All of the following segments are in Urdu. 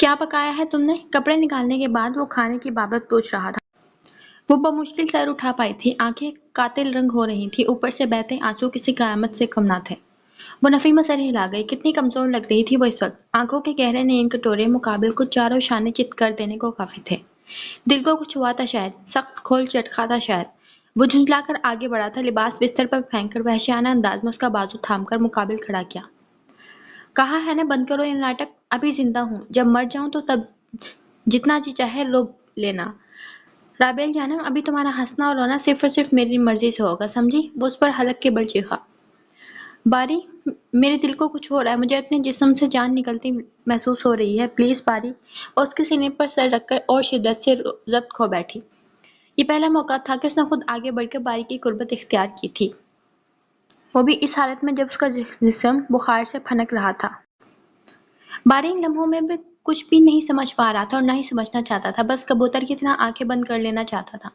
کیا پکایا ہے تم نے؟ کپڑے نکالنے کے بعد وہ کھانے کی بابت پوچھ رہا تھا۔ وہ بمشکل سر اٹھا پائی تھی، آنکھیں قاتل رنگ ہو رہی تھی، اوپر سے بہتے آنسو کسی قیامت سے کم نہ تھے۔ وہ نفیمہ سر ہلا گئی، کتنی کمزور لگ رہی تھی وہ اس وقت۔ آنکھوں کے گہرے نیند کٹورے مقابل کو چاروں شانے چت کر دینے کو کافی تھے۔ دل کو کچھ ہوا تھا شاید، سخت کھول چٹکا تھا شاید۔ وہ جھنجلا کر آگے بڑھا تھا، لباس بستر پر پھینک کر وحشیانہ انداز میں اس کا بازو تھام کر مقابل کھڑا کیا۔ کہا ہے نا بند کرو یہ ناٹک، ابھی زندہ ہوں، جب مر جاؤں تو تب جتنا جی چاہے رو لینا۔ رابیل جانم، ابھی تمہارا ہنسنا اور رونا صرف اور صرف میری مرضی سے ہوگا، سمجھی؟ وہ اس پر حلق کے بل چیخا۔ باری، میرے دل کو کچھ ہو رہا ہے، مجھے اپنے جسم سے جان نکلتی محسوس ہو رہی ہے، پلیز باری۔ اور اس کے سینے پر سر رکھ کر اور شدت سے ضبط کھو بیٹھی۔ یہ پہلا موقع تھا کہ اس نے خود آگے بڑھ کر باری کی قربت اختیار کی تھی، وہ بھی اس حالت میں جب اس کا جسم بخار سے پھنک رہا تھا۔ باری ان لمحوں میں بھی کچھ بھی نہیں سمجھ پا رہا تھا اور نہ ہی سمجھنا چاہتا تھا، بس کبوتر کی طرح آنکھیں بند کر لینا چاہتا تھا۔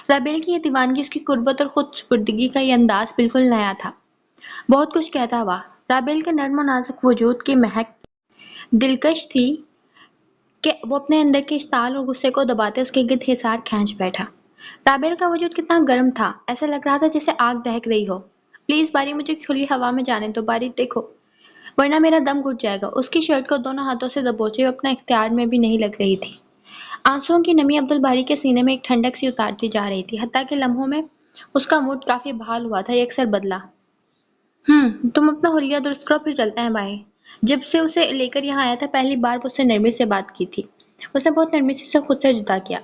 رابیل کی یہ دیوانگی، اس کی قربت اور خود سپردگی کا یہ انداز بالکل نیا تھا، بہت کچھ کہتا ہوا۔ رابیل کے نرم و نازک وجود کی مہک دلکش تھی کہ وہ اپنے اندر کے اشتعال اور غصے کو دباتے اس کے گرد حصار کھینچ بیٹھا۔ رابیل کا وجود کتنا گرم تھا، ایسا لگ رہا تھا جیسے آگ دہک رہی ہو۔ پلیز باری، مجھے کھلی ہوا میں جانے دو باری، دیکھو، ورنہ میرا دم گھٹ جائے گا۔ اس کی شرٹ کو دونوں ہاتھوں سے دبوچے اپنا اختیار میں بھی نہیں لگ رہی تھی۔ آنسوؤں کی نمی عبدالباری کے سینے میں ایک ٹھنڈک سی اتارتی جا رہی تھی، حتیٰ کہ لمحوں میں اس کا موڈ کافی بحال ہوا تھا، یہ اکثر بدلا۔ تم اپنا حلیہ درست کرو، پھر چلتے ہیں باہر۔ جب سے اسے لے کر یہاں آیا تھا، پہلی بار وہ اس سے نرمی سے بات کی تھی، اس نے بہت نرمی سے خود سے جدا کیا۔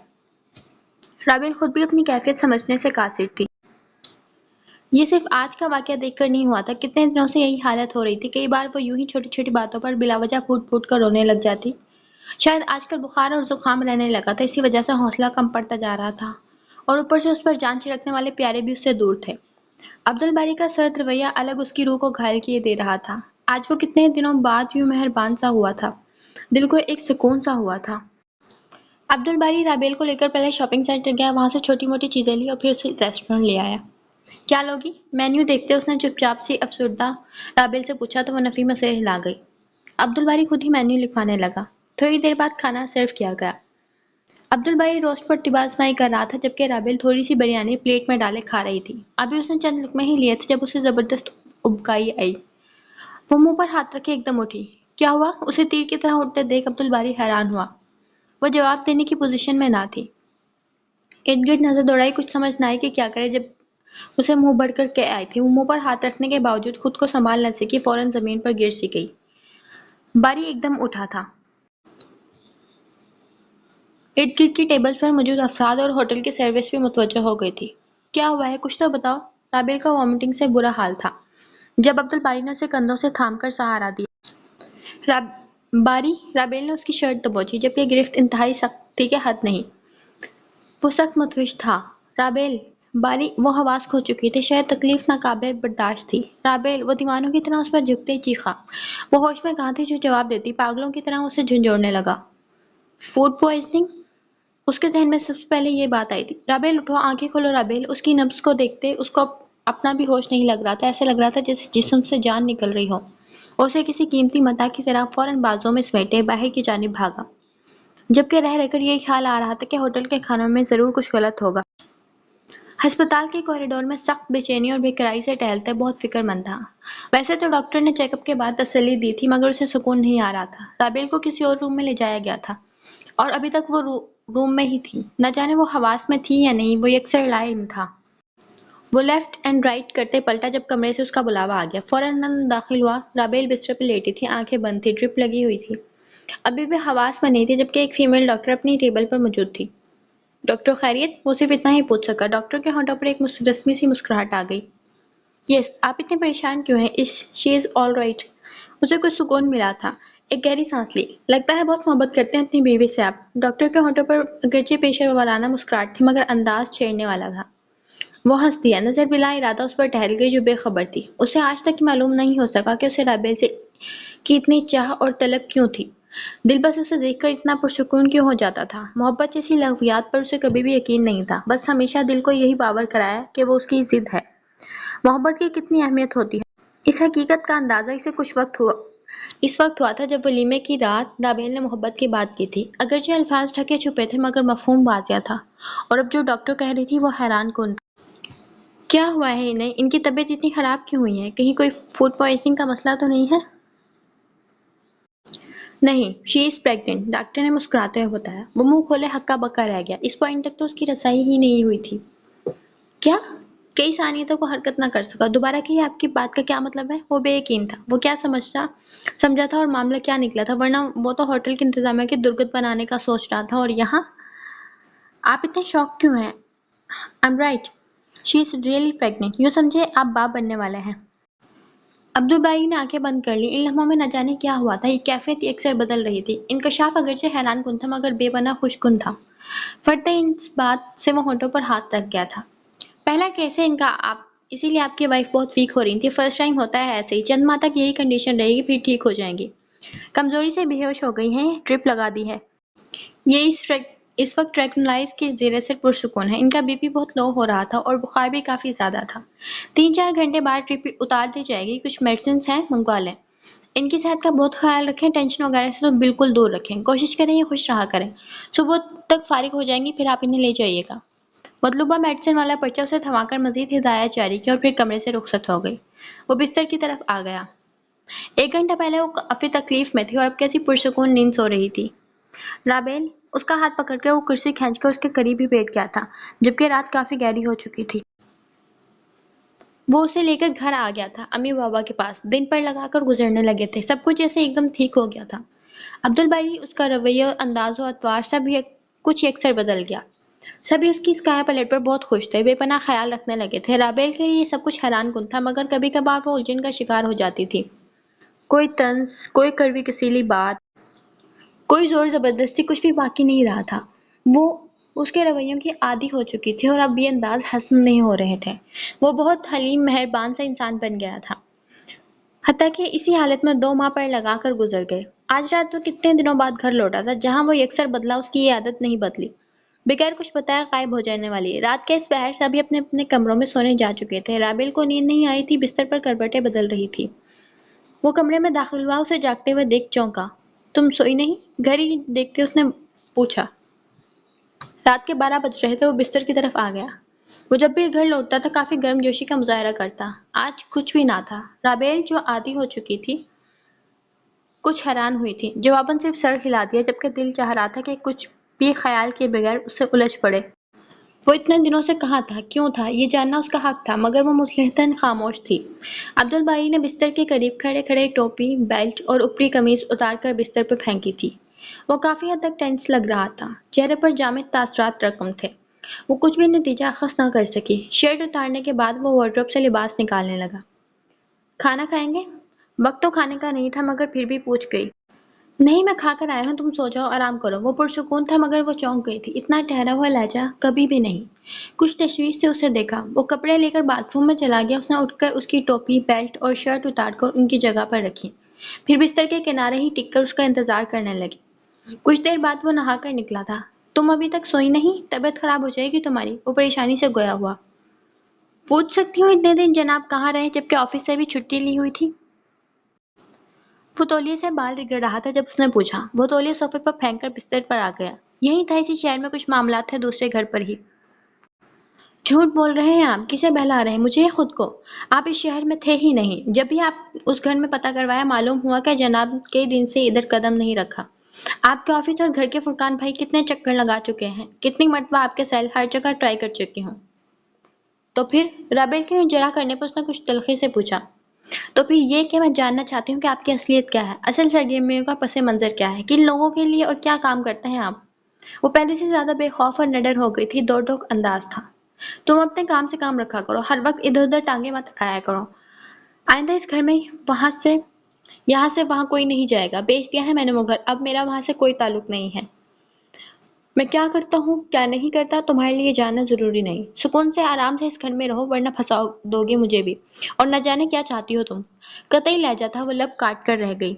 رابیل خود بھی اپنی کیفیت سمجھنے سے قاصر تھی۔ یہ صرف آج کا واقعہ دیکھ کر نہیں ہوا تھا، کتنے دنوں سے یہی حالت ہو رہی تھی۔ کئی بار وہ یوں ہی چھوٹی چھوٹی باتوں پر بلا وجہ پھوٹ پھوٹ کر رونے لگ جاتی۔ شاید آج کل بخار اور زکام رہنے لگا تھا، اسی وجہ سے حوصلہ کم پڑتا جا رہا تھا، اور اوپر سے اس پر جان چھڑکنے والے پیارے بھی اس سے دور تھے۔ عبدالباری کا سرد رویہ الگ اس کی روح کو گھائل کیے دے رہا تھا۔ آج وہ کتنے دنوں بعد یوں مہربان سا ہوا تھا، دل کو ایک سکون سا ہوا تھا۔ عبدالباری رابیل کو لے کر پہلے شاپنگ سینٹر گیا، وہاں سے چھوٹی موٹی چیزیں لی اور پھر اسے ریسٹورنٹ لے آیا۔ کیا لوگی؟ مینیو دیکھتے اس نے چپ چاپ سی افسردہ رابیل سے پوچھا تو وہ نفیمہ سے ہلا گئی۔ عبدالباری خود ہی مینیو لکھوانے لگا۔ تھوڑی دیر بعد کھانا سرو کیا گیا۔ عبدالباری روسٹ پر طباعزمائی کر رہا تھا، جبکہ رابیل تھوڑی سی بریانی پلیٹ میں ڈالے کھا رہی تھی۔ ابھی اس نے چند لقمے ہی لیے تھے جب اسے زبردست ابکائی آئی۔ وہ منہ پر ہاتھ رکھے ایک دم اٹھی۔ کیا ہوا؟ اسے تیر کی طرح اٹھتے دیکھ عبدالباری حیران ہوا۔ وہ جواب دینے کی پوزیشن میں نہ تھی۔ ارد گرد نظر دوڑائی، کچھ سمجھ نہ آئی کہ کیا کرے۔ جب اسے منہ بھر کر کے آئی تھی، وہ منہ پر ہاتھ رکھنے کے باوجود خود کو سنبھال نہ سکی، فوراً زمین پر گر سی گئی۔ باری ایک دم اٹھا تھا۔ ارد گرد کی ٹیبلز پر موجود افراد اور ہوٹل کی سروس بھی متوجہ ہو گئی تھی۔ کیا ہوا ہے؟ کچھ تو بتاؤ۔ رابیل کا وامٹنگ سے برا حال تھا، جب عبدالباری نے اسے کندھوں سے تھام کر سہارا دیا۔ باری، رابیل نے اس کی شرٹ دبوچی، جبکہ گرفت انتہائی سخت تھی کہ حد نہیں۔ وہ سخت متوش تھا۔ رابیل، باری، وہ حواس کھو چکی تھی، شاید تکلیف ناقابل برداشت تھی۔ رابیل، وہ دیوانوں کی طرح اس پر جھکتے چیخا۔ وہ ہوش میں کہاں تھی جو جواب دیتی؟ پاگلوں کی طرح اسے جھنجھوڑنے لگا۔ Food poisoning? اس کے ذہن میں سب سے پہلے یہ بات آئی تھی۔ رابیل اٹھو، آنکھیں کھولو رابیل۔ اس کی نبض کو دیکھتے اس کو اپنا بھی ہوش نہیں لگ رہا تھا، ایسا لگ رہا تھا جیسے جسم سے جان نکل رہی ہو۔ اسے کسی قیمتی متاع کی طرح فوراً بازوں میں سمیٹے باہر کی جانب بھاگا، جبکہ رہ کر یہی خیال آ رہا تھا کہ ہوٹل کے کھانوں میں ضرور کچھ غلط ہوگا۔ ہسپتال کے کوریڈور میں سخت بے چینی اور بے قراری سے ٹہلتے بہت فکر مند تھا۔ ویسے تو ڈاکٹر نے چیک اپ کے بعد تسلی دی تھی، مگر اسے سکون نہیں آ رہا تھا۔ رابیل کو کسی اور روم میں لے جایا گیا تھا، اور ابھی تک وہ روم میں ہی تھی۔ نہ جانے وہ حواس میں تھی یا نہیں، وہ یکسر لا علم تھا۔ وہ لیفٹ اینڈ رائٹ کرتے پلٹا جب کمرے سے اس کا بلاوا آ گیا۔ فوراً داخل ہوا۔ رابیل بستر پہ لیٹی تھی، آنکھیں بند تھی، ڈرپ لگی ہوئی تھی، ابھی بھی حواس میں نہیں تھی، جبکہ ایک فیمیل ڈاکٹر اپنی ٹیبل پر موجود تھی۔ ڈاکٹر خیریت؟ وہ صرف اتنا ہی پوچھ سکا۔ ڈاکٹر کے ہونٹوں پر ایک رسمی سی مسکراہٹ آ گئی۔ یس، آپ اتنے پریشان کیوں ہیں؟ شی از آل رائٹ۔ اسے کچھ سکون ملا تھا، ایک گہری سانس لی۔ لگتا ہے بہت محبت کرتے ہیں اپنی بیوی سے آپ۔ ڈاکٹر کے ہونٹوں پر اگرچہ پیشہ ورانہ مسکراہٹ تھی، مگر انداز چھیڑنے والا تھا۔ وہ ہنس دیا، نظر بلا ارادہ اس پر ٹہل گئی جو بے خبر تھی۔ اسے آج تک معلوم نہیں ہو سکا کہ اسے رابیل سے کی اتنی چاہ اور طلب کیوں تھی۔ دل بس اسے دیکھ کر اتنا پرسکون کیوں ہو جاتا تھا؟ محبت جیسی لغویات پر اسے کبھی بھی یقین نہیں تھا، بس ہمیشہ دل کو یہی باور کرایا کہ وہ اس کی ضد ہے۔ محبت کی کتنی اہمیت ہوتی ہے، اس حقیقت کا اندازہ اسے کچھ وقت اس وقت ہوا تھا جب ولیمے کی رات نابیل نے محبت کی بات کی تھی، اگرچہ الفاظ ڈھکے چھپے تھے مگر مفہوم واضح تھا، اور اب جو ڈاکٹر کہہ رہی تھی وہ حیران کن تھا۔ کیا ہوا ہے انہیں؟ ان کی طبیعت اتنی خراب کیوں ہوئی ہے؟ کہیں کوئی فوڈ پوائزننگ کا مسئلہ تو نہیں ہے؟ نہیں، شی از پریگننٹ، ڈاکٹر نے مسکراتے ہوئے بتایا۔ وہ منہ کھولے ہکا بکا رہ گیا، اس پوائنٹ تک تو اس کی رسائی ہی نہیں ہوئی تھی۔ کیا؟ کئی ثانیتوں کو حرکت نہ کر سکا۔ دوبارہ کہیے، آپ کی بات کا کیا مطلب ہے؟ وہ بے یقین تھا، وہ کیا سمجھا تھا اور معاملہ کیا نکلا تھا، ورنہ وہ تو ہوٹل کی انتظامیہ کی درگت بنانے کا سوچ رہا تھا، اور یہاں آپ اتنے شوق کیوں ہیں؟ I'm right. She is really pregnant. یوں سمجھے آپ باپ بننے والے ہیں۔ عبدالباری نے آنکھیں بند کر لی۔ ان لمحوں میں نہ جانے کیا ہوا تھا، یہ کیفیت اکثر بدل رہی تھی۔ انکشاف اگرچہ حیران کن تھا مگر بے پناہ خوش کن تھا۔ فرتے اس بات سے وہ ہونٹوں پر ہاتھ رکھ گیا تھا۔ پہلا کیس ہے ان کا، آپ اسی لیے آپ کی وائف بہت ویک ہو رہی تھی۔ فرسٹ ٹائم ہوتا ہے ایسے ہی، چند ماہ تک یہی کنڈیشن رہے گی، پھر ٹھیک ہو جائیں گی۔ کمزوری سے بے ہوش ہو گئی ہیں، ڈرپ لگا دی ہے۔ یہ اس وقت ٹرینکولائز کے زیر اثر پرسکون ہے۔ ان کا بی پی بہت لو ہو رہا تھا اور بخار بھی کافی زیادہ تھا۔ 3-4 گھنٹے بعد ڈرپ اتار دی جائے گی، کچھ میڈیسنز ہیں منگوا لیں۔ ان کی صحت کا بہت خیال رکھیں، ٹینشن وغیرہ سے تو بالکل دور رکھیں، کوشش کریں یہ خوش رہا کریں۔ صبح تک فارغ ہو جائیں گی، پھر آپ انہیں لے جائیے گا۔ مطلوبہ میڈیسن والا پرچہ اسے تھما کر مزید ہدایات جاری کی اور پھر کمرے سے رخصت ہو گئی۔ وہ بستر کی طرف آ گیا۔ 1 گھنٹہ پہلے وہ کافی تکلیف میں تھی اور اب کیسی پرسکون نیند سو رہی تھی۔ رابیل اس کا ہاتھ پکڑ کر وہ کرسی کھینچ کر اس کے قریب ہی بیٹھ گیا تھا، جبکہ رات کافی گہری ہو چکی تھی۔ وہ اسے لے کر گھر آ گیا تھا، امی بابا کے پاس۔ دن پر لگا کر گزرنے لگے تھے، سب کچھ جیسے ایک دم ٹھیک ہو گیا تھا۔ عبدالباری، اس کا رویہ، انداز و اطوار سب کچھ یکسر بدل گیا۔ سبھی اس کی اس کایا پلٹ پر بہت خوش تھے، بے پناہ خیال رکھنے لگے تھے۔ رابیل کے لیے یہ سب کچھ حیران کن تھا مگر کبھی کبھار وہ الجھن کا شکار ہو جاتی تھی۔ کوئی طنز، کوئی کڑوی کسیلی بات، کوئی زور زبردستی، کچھ بھی باقی نہیں رہا تھا۔ وہ اس کے رویوں کی عادی ہو چکی تھی اور اب یہ انداز حسن نہیں ہو رہے تھے۔ وہ بہت حلیم، مہربان سا انسان بن گیا تھا، حتیٰ کہ اسی حالت میں 2 ماہ پر لگا کر گزر گئے۔ آج رات وہ کتنے دنوں بعد گھر لوٹا تھا، جہاں وہ یکسر بدلا، اس کی یہ عادت نہیں بدلی، بغیر کچھ بتائے غائب ہو جانے والی۔ رات کے اس پہر سبھی اپنے اپنے کمروں میں سونے جا چکے تھے۔ رابیل کو نیند نہیں آئی تھی، بستر پر کربٹیں بدل رہی تھی۔ وہ کمرے میں داخل ہوا، اسے جاگتے ہوئے دیکھ چونکا۔ تم سوئی نہیں؟ گھڑی دیکھتے اس نے پوچھا۔ رات کے 12 بج رہے تھے۔ وہ بستر کی طرف آ گیا۔ وہ جب بھی گھر لوٹتا تھا کافی گرم جوشی کا مظاہرہ کرتا، آج کچھ بھی نہ تھا۔ رابیل جو عادی ہو چکی تھی کچھ حیران ہوئی تھی، جواباً صرف سر ہلا دیا، جبکہ دل چاہ رہا تھا کہ کچھ بھی خیال کیے بغیر اسے الجھ پڑے۔ وہ اتنے دنوں سے کہاں تھا، کیوں تھا، یہ جاننا اس کا حق تھا، مگر وہ مصلحتاً خاموش تھی۔ عبدالباری نے بستر کے قریب کھڑے کھڑے ٹوپی، بیلٹ اور اوپری قمیض اتار کر بستر پر پھینکی تھی۔ وہ کافی حد تک ٹینس لگ رہا تھا، چہرے پر جامد تاثرات رقم تھے۔ وہ کچھ بھی نتیجہ اخذ نہ کر سکی۔ شرٹ اتارنے کے بعد وہ وارڈروب سے لباس نکالنے لگا۔ کھانا کھائیں گے؟ وقت تو کھانے کا نہیں تھا مگر پھر بھی پوچھ گئی۔ نہیں، میں کھا کر آیا ہوں، تم سو جاؤ، آرام کرو۔ وہ پرسکون تھا مگر وہ چونک گئی تھی، اتنا ٹھہرا ہوا لہجہ کبھی بھی نہیں۔ کچھ تشویش سے اسے دیکھا۔ وہ کپڑے لے کر باتھ روم میں چلا گیا۔ اس نے اٹھ کر اس کی ٹوپی، بیلٹ اور شرٹ اتار کر ان کی جگہ پر رکھی، پھر بستر کے کنارے ہی ٹک کر اس کا انتظار کرنے لگی۔ کچھ دیر بعد وہ نہا کر نکلا تھا۔ تم ابھی تک سوئی نہیں؟ طبیعت خراب ہو جائے گی تمہاری، وہ پریشانی سے گویا ہوا۔ پوچھ سکتی ہوں اتنے دن جناب کہاں رہے جبکہ آفس سے بھی چھٹی لی ہوئی تھی؟ وہ تولیے سے بال رگڑ رہا تھا جب اس نے پوچھا۔ وہ تولیہ صوفے پر پھینک کر بستر پر آ گیا۔ یہی تھا، اسی شہر میں کچھ معاملات تھے، دوسرے گھر پر ہی۔ جھوٹ بول رہے ہیں آپ، کسے بہلا رہے ہیں؟ مجھے یا خود کو؟ آپ اس شہر میں تھے ہی نہیں۔ جب بھی آپ اس گھر میں پتہ کروایا معلوم ہوا کہ جناب کئی دن سے ادھر قدم نہیں رکھا۔ آپ کے آفس اور گھر کے فرقان بھائی کتنے چکر لگا چکے ہیں، کتنی مرتبہ آپ کے سیل ہر جگہ ٹرائی کر چکی ہوں۔ تو پھر؟ رابیل کے جرا کرنے پر اس نے کچھ تلخی سے پوچھا۔ تو پھر یہ کہ میں جاننا چاہتی ہوں کہ آپ کی اصلیت کیا ہے، اصل سرگرمیوں کا پس منظر کیا ہے، کن لوگوں کے لیے اور کیا کام کرتے ہیں آپ؟ وہ پہلے سے زیادہ بے خوف اور نڈر ہو گئی تھی، دو ٹوک انداز تھا۔ تم اپنے کام سے کام رکھا کرو، ہر وقت ادھر ادھر ٹانگیں مت اڑایا کرو۔ آئندہ اس گھر میں یہاں سے وہاں کوئی نہیں جائے گا۔ بیچ دیا ہے میں نے وہ گھر، اب میرا وہاں سے کوئی تعلق نہیں ہے۔ میں کیا کرتا ہوں کیا نہیں کرتا تمہارے لیے جاننا ضروری نہیں۔ سکون سے آرام سے اس گھر میں رہو ورنہ پھنسا دو گے مجھے بھی، اور نہ جانے کیا چاہتی ہو تم۔ قطعی لہجہ تھا، وہ لب کاٹ کر رہ گئی۔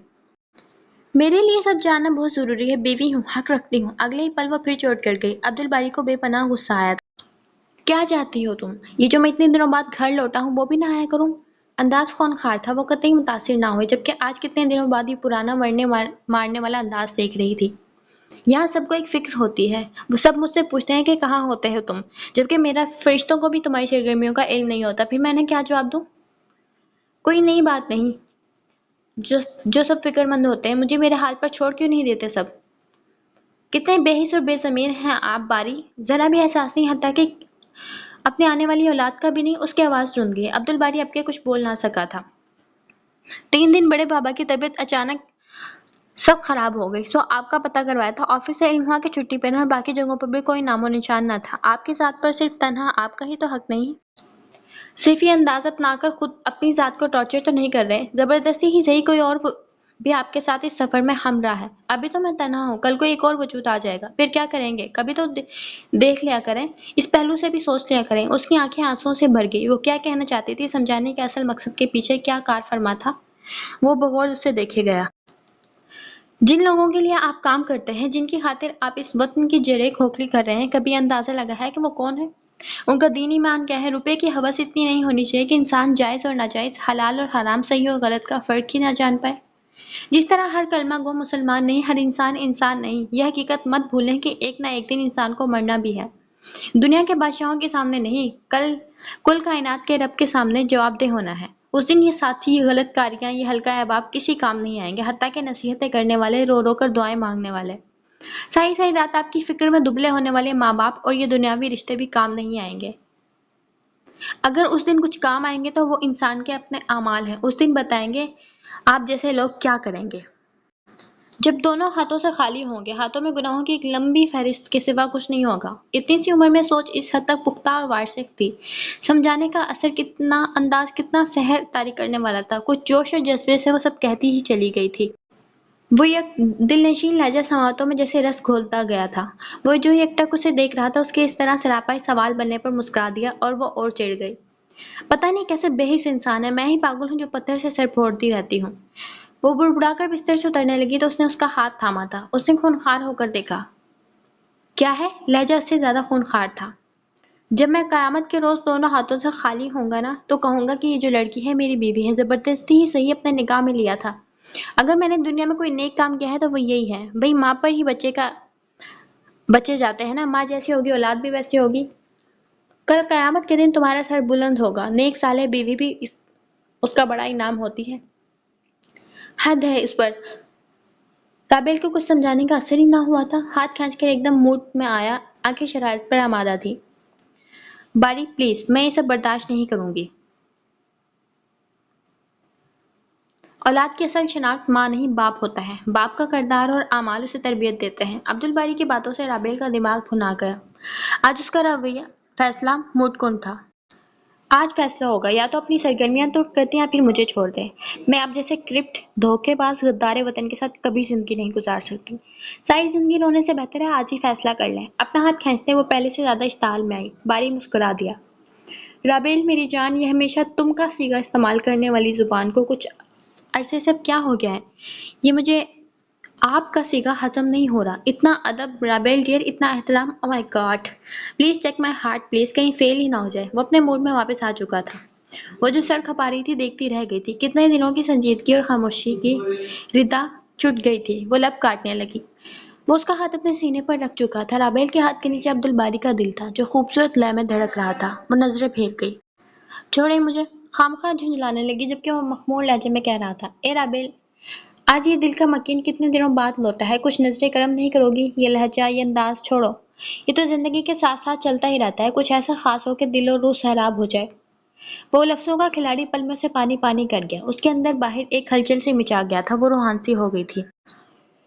میرے لیے سب جاننا بہت ضروری ہے، بیوی ہوں، حق رکھتی ہوں۔ اگلے ہی پل وہ پھر چوٹ کر گئی۔ عبدالباری کو بے پناہ غصہ آیا تھا۔ کیا چاہتی ہو تم؟ یہ جو میں اتنے دنوں بعد گھر لوٹا ہوں وہ بھی نہ آیا کروں؟ انداز خونخوار تھا، وہ قطعی متاثر نہ ہوئی، جبکہ آج کتنے دنوں بعد یہ پرانا مارنے والا انداز دیکھ رہی تھی۔ یہاں سب کو ایک فکر ہوتی ہے، وہ سب مجھ سے پوچھتے ہیں کہ کہاں ہوتے ہو تم، جبکہ میرا فرشتوں کو بھی تمہاری سرگرمیوں کا علم نہیں ہوتا۔ پھر میں نے کیا جواب دوں؟ کوئی نئی بات نہیں، جو سب فکر مند ہوتے ہیں مجھے میرے حال پر چھوڑ کیوں نہیں دیتے سب؟ کتنے بے حس اور بے ضمیر ہیں آپ باری، ذرا بھی احساس نہیں، حتیٰ کہ اپنے آنے والی اولاد کا بھی نہیں۔ اس کی آواز رند گئی۔ عبد الباری اب کے کچھ بول نہ سکا تھا۔ 3 دن بڑے بابا کی طبیعت اچانک سب خراب ہو گئی، سو آپ کا پتہ کروایا تھا۔ آفس سے علم ہوا کہ چھٹی پر ہیں اور باقی جگہوں پر بھی کوئی نام و نشان نہ تھا۔ آپ کی ذات پر صرف تنہا آپ کا ہی تو حق نہیں؟ صرف یہ انداز اپنا کر خود اپنی ذات کو ٹارچر تو نہیں کر رہے؟ زبردستی ہی صحیح کوئی اور بھی آپ کے ساتھ اس سفر میں ہمراہ ہے۔ ابھی تو میں تنہا ہوں، کل کو ایک اور وجود آ جائے گا، پھر کیا کریں گے؟ کبھی تو دیکھ لیا کریں، اس پہلو سے بھی سوچ لیا کریں۔ اس کی آنکھیں آنسوؤں سے بھر گئی۔ وہ کیا کہنا چاہتی تھی، سمجھانے کے اصل مقصد کے پیچھے کیا کار فرما تھا، وہ بغور اسے دیکھے گیا۔ جن لوگوں کے لیے آپ کام کرتے ہیں، جن کی خاطر آپ اس وطن کی جڑیں کھوکھلی کر رہے ہیں، کبھی اندازہ لگا ہے کہ وہ کون ہے؟ ان کا دین ایمان کیا ہے؟ روپے کی ہوس اتنی نہیں ہونی چاہیے کہ انسان جائز اور ناجائز، حلال اور حرام، صحیح اور غلط کا فرق ہی نہ جان پائے۔ جس طرح ہر کلمہ گو مسلمان نہیں، ہر انسان انسان نہیں، یہ حقیقت مت بھولیں کہ ایک نہ ایک دن انسان کو مرنا بھی ہے۔ دنیا کے بادشاہوں کے سامنے نہیں، کل کائنات کے رب کے سامنے جواب دہ ہونا ہے۔ اس دن یہ ساتھی، یہ غلط کاریاں، یہ ہلکا احباب کسی کام نہیں آئیں گے، حتیٰ کہ نصیحتیں کرنے والے، رو رو کر دعائیں مانگنے والے، ساری ساری رات آپ کی فکر میں دبلے ہونے والے ماں باپ اور یہ دنیاوی رشتے بھی کام نہیں آئیں گے۔ اگر اس دن کچھ کام آئیں گے تو وہ انسان کے اپنے اعمال ہیں۔ اس دن بتائیں گے آپ جیسے لوگ کیا کریں گے۔ جب دونوں ہاتھوں سے خالی ہوں گے، ہاتھوں میں گناہوں کی ایک لمبی فہرست کے سوا کچھ نہیں ہوگا۔ اتنی سی عمر میں سوچ اس حد تک پختہ اور وارث تھی، سمجھانے کا انداز کتنا سحر طاری کرنے والا تھا۔ کچھ جوش اور جذبے سے وہ سب کہتی ہی چلی گئی تھی۔ وہ یک دل نشین لہجہ سماعتوں میں جیسے رس گھولتا گیا تھا۔ وہ جو ایک ٹک اسے دیکھ رہا تھا، اس کے اس طرح سراپائی سوال بننے پر مسکرا دیا اور وہ اور چڑھ گئی۔ پتہ نہیں کیسے بے حس انسان ہے، میں ہی پاگل ہوں جو پتھر سے سر پھوڑتی رہتی ہوں۔ وہ بڑبڑا کر بستر سے اترنے لگی تو اس نے اس کا ہاتھ تھاما تھا۔ اس نے خونخوار ہو کر دیکھا۔ کیا ہے؟ لہجہ اس سے زیادہ خونخوار تھا۔ جب میں قیامت کے روز دونوں ہاتھوں سے خالی ہوں گا نا، تو کہوں گا کہ یہ جو لڑکی ہے میری بیوی ہے، زبردستی ہی صحیح اپنے نکاح میں لیا تھا۔ اگر میں نے دنیا میں کوئی نیک کام کیا ہے تو وہ یہی ہے۔ بھئی ماں پر ہی بچے جاتے ہیں نا، ماں جیسی ہوگی اولاد بھی ویسی ہوگی۔ کل قیامت کے دن تمہارا سر بلند ہوگا، نیک صالح بیوی بھی اس کا بڑا انعام ہوتی ہے۔ حد ہے اس پر۔ رابعہ کو کچھ سمجھانے کا اثر ہی نہ ہوا تھا۔ ہاتھ کھینچ کر ایک دم موڈ میں آیا، آنکھیں شرارت پر آمادہ تھی۔ باری پلیز، میں یہ سب برداشت نہیں کروں گی۔ اولاد کی اصل شناخت ماں نہیں باپ ہوتا ہے۔ باپ کا کردار اور اعمال اسے تربیت دیتے ہیں۔ عبد الباری کی باتوں سے رابعہ کا دماغ بھنا گیا۔ آج اس کا فیصلہ موڈ کن تھا۔ آج فیصلہ ہوگا، یا تو اپنی سرگرمیاں ترک کرتے یا پھر مجھے چھوڑ دیں۔ میں آپ جیسے کرپٹ، دھوکے باز، غدار وطن کے ساتھ کبھی زندگی نہیں گزار سکتی۔ ساری زندگی رونے سے بہتر ہے آج ہی فیصلہ کر لیں۔ اپنا ہاتھ کھینچتے وہ پہلے سے زیادہ اشتعال میں آئی۔ باری مسکرا دیا۔ رابعہ میری جان، یہ ہمیشہ تم کا صیغہ استعمال کرنے والی زبان کو کچھ عرصے سے اب کیا ہو گیا ہے؟ یہ مجھے آپ کا صیغہ ہضم نہیں ہو رہا۔ اتنا ادب رابعہ ڈیئر، اتنا احترام، oh my God, please check my heart please, کہیں فیل ہی نہ ہو جائے۔ وہ اپنے موڈ میں واپس آ چکا تھا۔ وہ جو سر کھپا رہی تھی دیکھتی رہ گئی تھی۔ کتنے دنوں کی سنجیدگی اور خاموشی کی ردا چٹ گئی تھی۔ وہ لب کاٹنے لگی۔ وہ اس کا ہاتھ اپنے سینے پر رکھ چکا تھا۔ رابعہ کے ہاتھ کے نیچے عبد الباری کا دل تھا جو خوبصورت لے میں دھڑک رہا تھا۔ وہ نظریں پھیر گئی۔ چھوڑیں مجھے، خامخواہ جھنجھلانے لگی جبکہ وہ مخمور لہجے میں کہہ رہا تھا، اے رابعہ، آج یہ دل کا مکین کتنے دنوں بعد لوٹا ہے، کچھ نظریں کرم نہیں کرو گی؟ یہ لہجہ، یہ انداز چھوڑو، یہ تو زندگی کے ساتھ ساتھ چلتا ہی رہتا ہے، کچھ ایسا خاص ہو کہ دل اور روح سیراب ہو جائے۔ وہ لفظوں کا کھلاڑی پل میں سے پانی پانی کر گیا۔ اس کے اندر باہر ایک ہلچل سے مچا گیا تھا۔ وہ روحان سی ہو گئی تھی۔